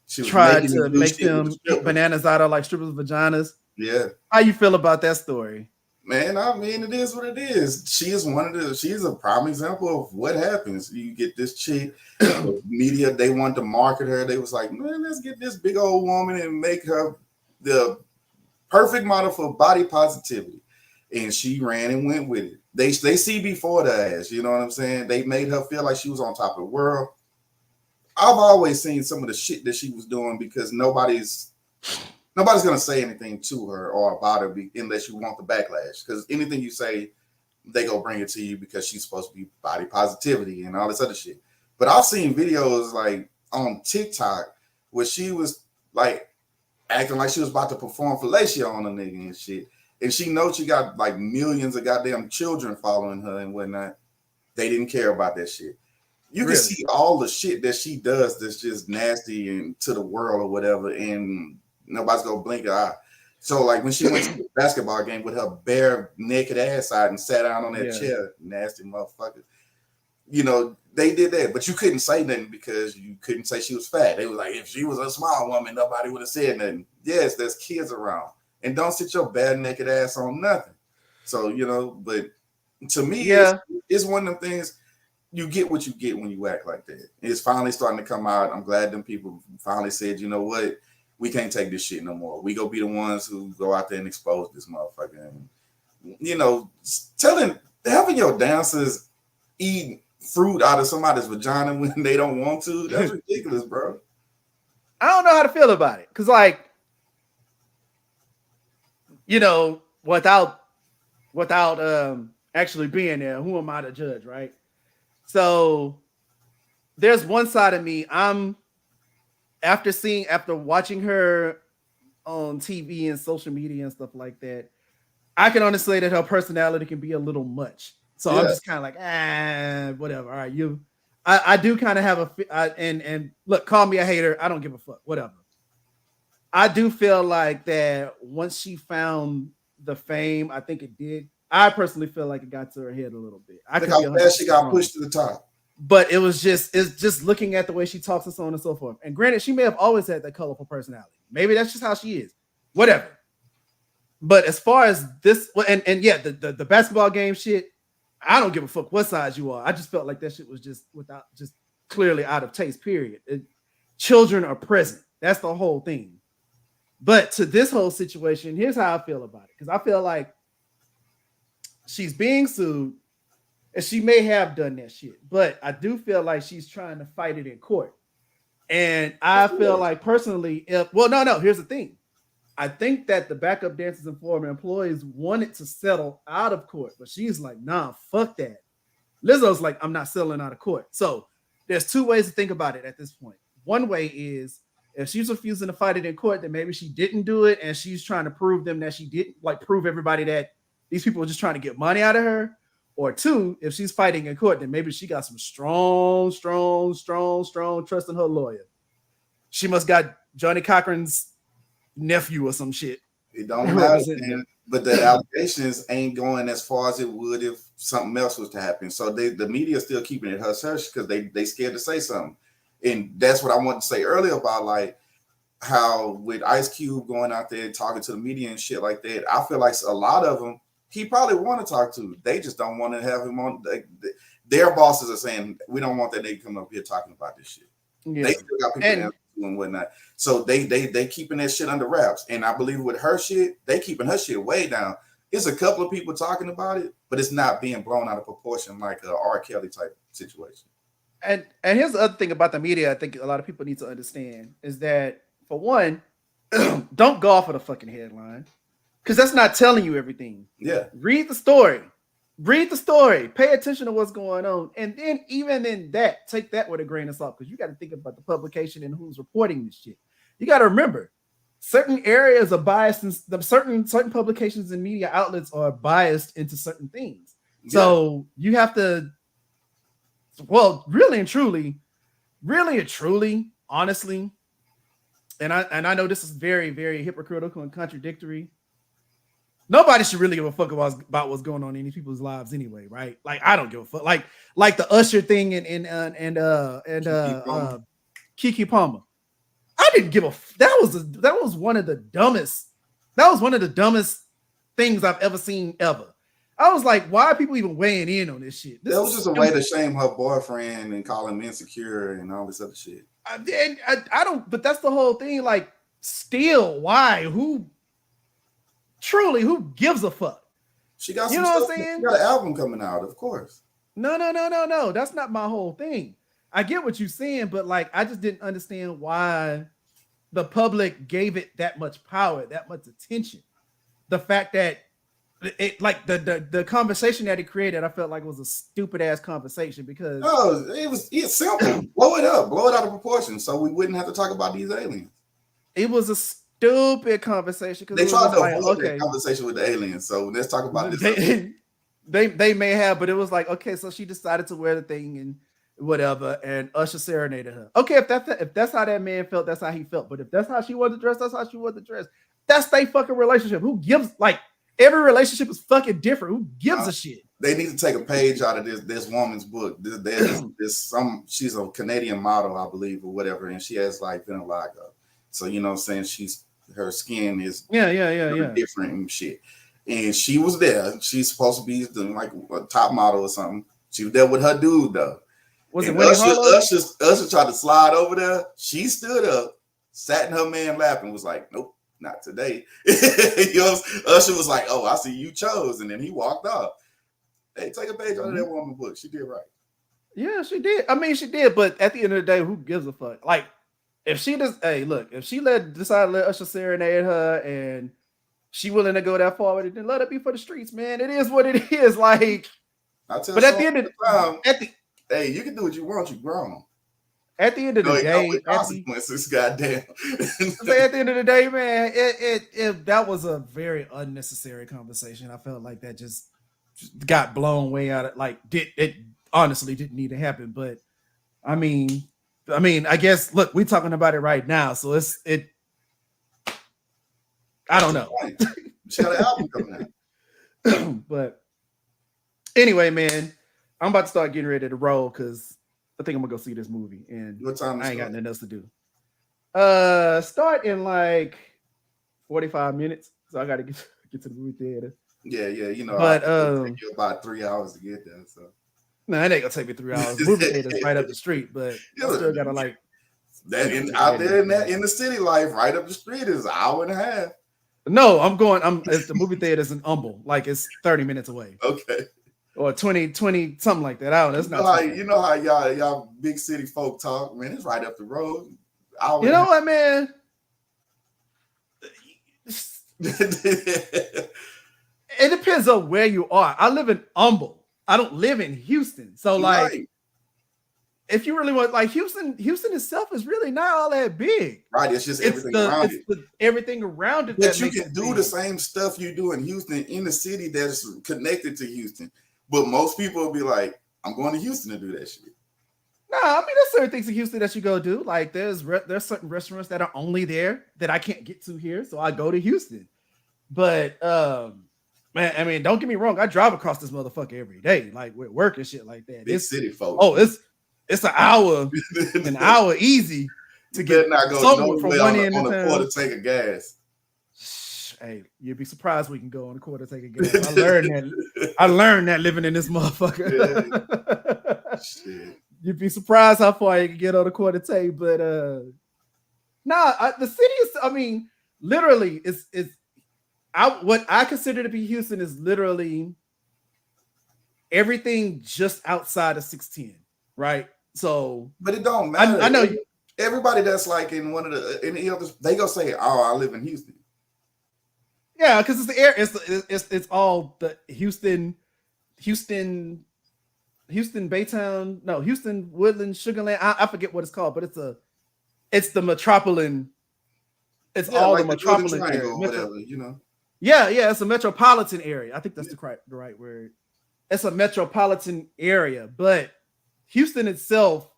tried to make them eat bananas out of like strippers' vaginas. Yeah. How you feel about that story? Man, I mean, it is what it is. She's a prime example of what happens. You get this chick, the media, they wanted to market her. They was like, man, let's get this big old woman and make her the perfect model for body positivity. And she ran and went with it. They see before the ass, you know what I'm saying? They made her feel like she was on top of the world. I've always seen some of the shit that she was doing because nobody's gonna say anything to her or about her unless you want the backlash. Because anything you say, they go bring it to you because she's supposed to be body positivity and all this other shit. But I've seen videos like on TikTok where she was like acting like she was about to perform fellatio on a nigga and shit. And she knows she got like millions of goddamn children following her and whatnot. They didn't care about that shit. You can see all the shit that she does that's just nasty and to the world or whatever, and nobody's gonna blink an eye. So like when she went to the basketball game with her bare naked ass out and sat down on that chair, nasty motherfucker. You know, they did that, but you couldn't say nothing because you couldn't say she was fat. They were like, if she was a small woman, nobody would have said nothing. Yes, there's kids around. And don't sit your bare naked ass on nothing. So, you know, but to me, it's one of them things. You get what you get when you act like that. It's finally starting to come out. I'm glad them people finally said, you know what? We can't take this shit no more. We go be the ones who go out there and expose this motherfucker. And, you know, having your dancers eat fruit out of somebody's vagina when they don't want to, that's ridiculous, bro. I don't know how to feel about it. Because, like, you know, without actually being there, who am I to judge, right? So there's one side of me. After watching her on TV and social media and stuff like that, I can honestly say that her personality can be a little much. So I'm just kind of like, whatever. All right, I do kind of have and look, call me a hater. I don't give a fuck. Whatever. I do feel like that once she found the fame, I personally feel like it got to her head a little bit. Look how fast she got pushed to the top. But it's just looking at the way she talks and so on and so forth. And granted, she may have always had that colorful personality. Maybe that's just how she is. Whatever. But as far as this, and yeah, the basketball game shit, I don't give a fuck what size you are. I just felt like that shit was just clearly out of taste. Period. Children are present. That's the whole thing. But to this whole situation, here's how I feel about it. Because I feel like she's being sued, and she may have done that shit. But I do feel like she's trying to fight it in court. And I feel like personally, here's the thing. I think that the backup dancers and former employees wanted to settle out of court, but she's like, nah, fuck that. Lizzo's like, I'm not settling out of court. So there's two ways to think about it at this point. One way is if she's refusing to fight it in court, then maybe she didn't do it, and she's trying to prove them that she didn't, like prove everybody that these people are just trying to get money out of her. Or two, if she's fighting in court, then maybe she got some strong trust in her lawyer. She must got Johnny Cochran's nephew or some shit. It don't matter, but the allegations ain't going as far as it would if something else was to happen. So the media is still keeping it hush hush because they scared to say something. And that's what I wanted to say earlier about like how with Ice Cube going out there talking to the media and shit like that. I feel like a lot of them he probably want to talk to. They just don't want to have him on. Their bosses are saying we don't want that nigga coming up here talking about this shit. Yeah. They still got people and whatnot. So they keeping that shit under wraps. And I believe with her shit, they keeping her shit way down. It's a couple of people talking about it, but it's not being blown out of proportion like a R. Kelly type situation. And here's the other thing about the media I think a lot of people need to understand is that, for one, don't go off of the fucking headline because that's not telling you everything. Yeah. Read the story. Pay attention to what's going on. And then even in that, take that with a grain of salt because you got to think about the publication and who's reporting this shit. You got to remember, certain areas are biased and certain publications and media outlets are biased into certain things. Yeah. So you have to, really and truly, honestly, and I know this is very, very hypocritical and contradictory. Nobody should really give a fuck about what's going on in these people's lives anyway, right? Like I don't give a fuck. Like the Usher thing and Keke Palmer. I didn't give a that was one of the dumbest things I've ever seen ever. I was like, why are people even weighing in on this shit? That was just a way to shame her boyfriend and call him insecure and all this other shit. I don't, but that's the whole thing. Like, still, why? Who gives a fuck? She got some stuff, she got an album coming out, of course. No. That's not my whole thing. I get what you're saying, but like, I just didn't understand why the public gave it that much power, that much attention. The fact that it, like the conversation that it created, I felt like it was a stupid ass conversation because it's simple. Blow it up, blow it out of proportion, so we wouldn't have to talk about these aliens. It was a stupid conversation because they tried to avoid that conversation with the aliens. So let's talk about this. They may have, but it was like, okay, so she decided to wear the thing and whatever, and Usher serenaded her. Okay, if that's how that man felt, that's how he felt. But if that's how she wanted to dress, that's how she wanted to dress. That's their fucking relationship. Who gives like? Every relationship is fucking different. Who gives a shit? They need to take a page out of this woman's book. She's a Canadian model, I believe, or whatever, and she has like vitiligo. So you know what I'm saying, her skin is different and shit. And she was there. She's supposed to be like a top model or something. She was there with her dude though. Was it Usher tried to slide over there? She stood up, sat in her man lap, and was like, "Nope. Not today." Usher was like, "Oh, I see you chose," and then he walked off. Hey, take a page out of that woman's book. She did right. Yeah, she did. I mean, she did. But at the end of the day, who gives a fuck? Like, if she just, if she decided to let Usher serenade her and she willing to go that far with it, then let it be for the streets, man. It is what it is. Like, but at the end of the time, hey, you can do what you want. You grown. At the end of the day, consequences, goddamn. At the end of the day, man, it that was a very unnecessary conversation. I felt like that just got blown way out of it honestly didn't need to happen. But I mean, I guess look, we're talking about it right now, so I don't know. She got an album coming out. But anyway, man, I'm about to start getting ready to roll because I think I'm gonna go see this movie, and What time I ain't got start? nothing else to do. Start in like 45 minutes, so I got to get to the movie theater. Yeah, you know, I But think it'll take you about 3 hours to get there. So no, it ain't gonna take me 3 hours. The movie theater is right up the street, but I yeah, still gotta like get out ready. there in the city life, right up the street is an hour and a half. No, it's the movie theater is in Humble, like it's 30 minutes away. Okay. Or 20, something like that. I don't know. It's not You know how y'all big city folk talk, man. It's right up the road. You know what, man? It depends on where you are. I live in Humble. I don't live in Houston. So like right. If you really want, like Houston itself is really not all that big. Right. It's just everything around it. Everything around it. But you can do the same stuff you do in Houston in the city that's connected to Houston. But most people will be like, I'm going to Houston to do that shit. No, I mean, there's certain things in Houston that you go do. Like there's certain restaurants that are only there that I can't get to here. So I go to Houston. But man, I mean, don't get me wrong. I drive across this motherfucker every day, like with work and shit like that. Big city folks. Oh, it's an hour easy to get not go somewhere from one end on of a quarter tank of gas. Hey, you'd be surprised we can go on a quarter tank of gas. I learned that living in this motherfucker. Yeah. Shit. You'd be surprised how far you can get on a quarter tank, but the city is. I mean, literally, it's. What I consider to be Houston is literally everything just outside of 610, right? So, but it don't matter. I know everybody that's like in one of the others, they go say, "Oh, I live in Houston." Yeah, because it's the air. It's all the Houston, Baytown. No, Houston, Woodland, Sugarland. I forget what it's called, but it's the metropolitan. It's all like the metropolitan area, or whatever, you know. Yeah, it's a metropolitan area. I think that's the right word. It's a metropolitan area, but Houston itself,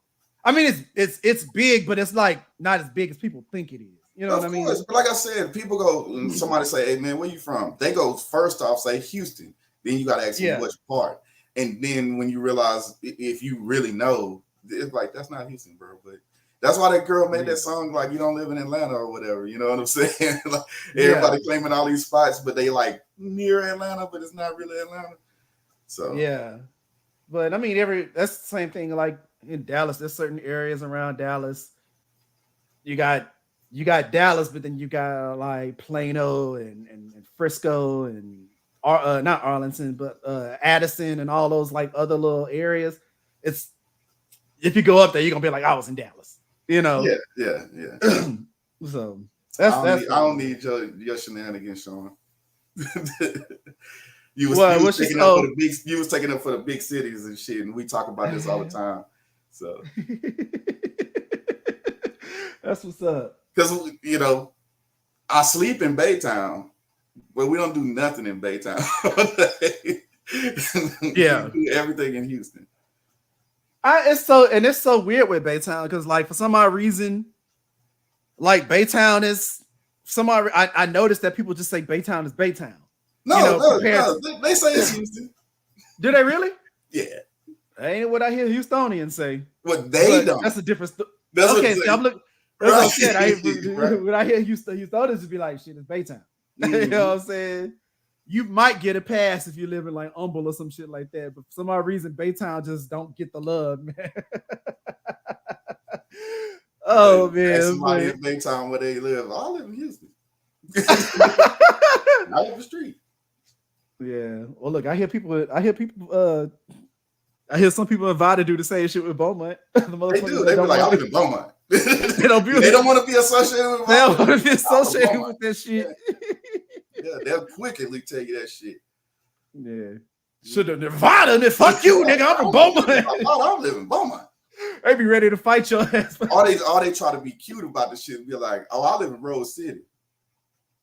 I mean, it's big, but it's like not as big as people think it is. You know what I mean? But like I said, people go and somebody say, "Hey man, where you from?" They go first off say Houston. Then you got to ask them which part. And then when you realize if you really know, it's like that's not Houston, bro. But that's why that girl made that song like "You Don't Live in Atlanta" or whatever. You know what I'm saying? Like, everybody claiming all these spots, but they like near Atlanta, but it's not really Atlanta. So yeah, but I mean, that's the same thing. Like in Dallas, there's certain areas around Dallas. You got Dallas, but then you got like Plano and Frisco and not Arlington, but Addison and all those like other little areas. It's if you go up there, you're gonna be like, I was in Dallas. You know? Yeah. So I don't need your shenanigans, Sean. You was taking up for the big cities and shit, and we talk about this all the time. So that's what's up. Because I sleep in Baytown, but we don't do nothing in Baytown. Yeah, we do everything in Houston. It's so weird with Baytown because like for some odd reason, like Baytown is some odd. I noticed that people just say Baytown is Baytown. No, they say it's Houston. Do they really? Yeah. That ain't what I hear Houstonians say. What they don't. That's a different story. Okay, so I'm looking. That's what I said. When I hear Houstonians, just be like, "Shit, it's Baytown." Mm-hmm. You know what I'm saying? You might get a pass if you live in like Humble or some shit like that, but for some odd reason, Baytown just don't get the love, man. Oh man, somebody in Baytown where they live. I live in Houston. I live the street. Yeah. Well, look, I hear some people invited to do the same shit with Beaumont. They do. They be like, I live in Beaumont. They don't want to be associated with. They don't want to be associated with that shit. Yeah, they'll quickly tell you that shit. Yeah. Should have Nevada, then fuck you, nigga. I'm from Beaumont. I live in Beaumont. They be ready to fight your ass. All they try to be cute about the shit and be like, "Oh, I live in Rose City."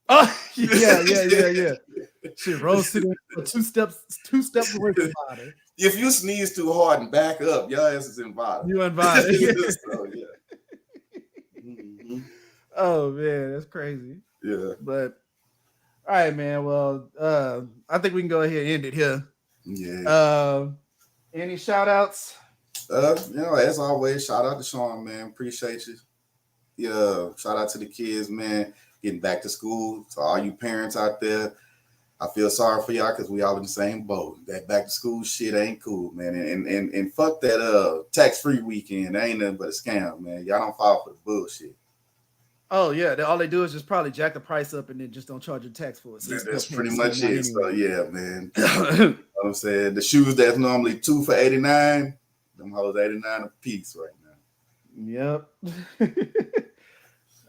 Oh yeah. Shit, Rose City, two steps away from Nevada. If you sneeze too hard and back up, your ass is invited. You invited. So, yeah. Mm-hmm. Oh man, that's crazy. Yeah. But all right, man. Well, I think we can go ahead and end it here. Yeah. Any shout outs? As always, shout out to Sean, man. Appreciate you. Yeah, shout out to the kids, man. Getting back to school. To all you parents out there, I feel sorry for y'all because we all in the same boat. That back to school shit ain't cool, man. And fuck that tax-free weekend. That ain't nothing but a scam, man. Y'all don't fall for the bullshit. Oh yeah, all they do is just probably jack the price up and then just don't charge you tax for it. So That's pretty much it. Anyway. So yeah, man. You know what I'm saying? The shoes that's normally $2 for $89, them hoes $89 a piece right now. Yep.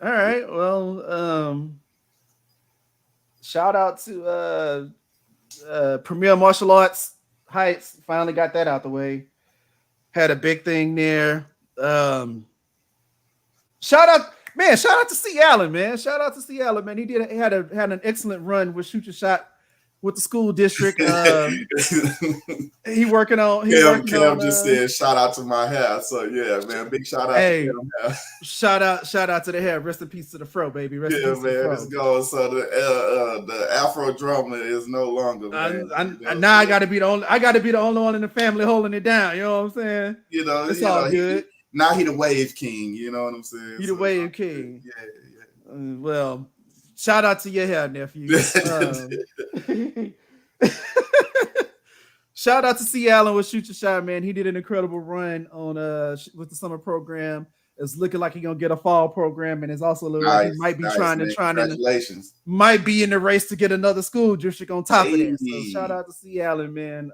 All right. Well, shout out to Premier Martial Arts Heights. Finally got that out the way. Had a big thing there. Shout out to C. Allen, man. Shout out to C. Allen, man. He had an excellent run with Shoot Your Shot with the school district. He working on. Cam just said shout out to my hair. So yeah, man, big shout out to Cam. Shout out to the hair. Rest in peace to the fro, baby. Rest in peace man, to the fro. let's go. So the Afro drummer is no longer. Now I gotta be the only one in the family holding it down. You know what I'm saying? It's all good. Now he the wave king. You know what I'm saying? He the wave king. Yeah. Well, shout out to your hair, nephew. Shout out to C. Allen with Shoot Your Shot, man. He did an incredible run on with the summer program. It's looking like he's gonna get a fall program, and it's also looking like he might be trying to might be in the race to get another school district on top of that. So shout out to C. Allen, man.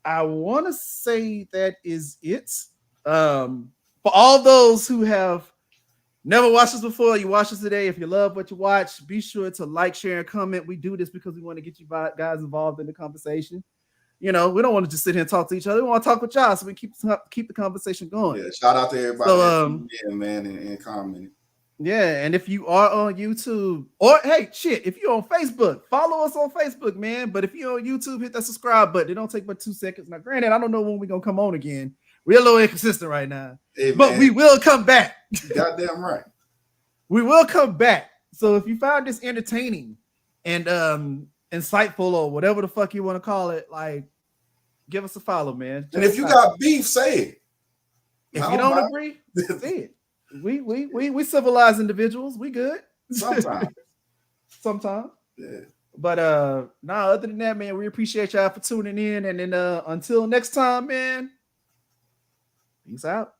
I want to say that is it. For all those who have never watched us before, you watch us today. If you love what you watch, be sure to like, share, and comment. We do this because we want to get you guys involved in the conversation. We don't want to just sit here and talk to each other. We want to talk with y'all so we keep the conversation going. Yeah, shout out to everybody. Man, and commenting. Yeah, and if you are on YouTube, or hey, shit, if you're on Facebook, follow us on Facebook, man. But if you're on YouTube, hit that subscribe button. It don't take but 2 seconds. Now, granted, I don't know when we're gonna come on again. We're a little inconsistent right now, but we will come back. Goddamn right. We will come back. So if you found this entertaining and insightful or whatever the fuck you want to call it, like, give us a follow, man. And if you got beef, say it. If you don't agree, say it. We civilized individuals. We good. Sometimes. Yeah. But other than that, man, we appreciate y'all for tuning in. And then until next time, man. Peace out.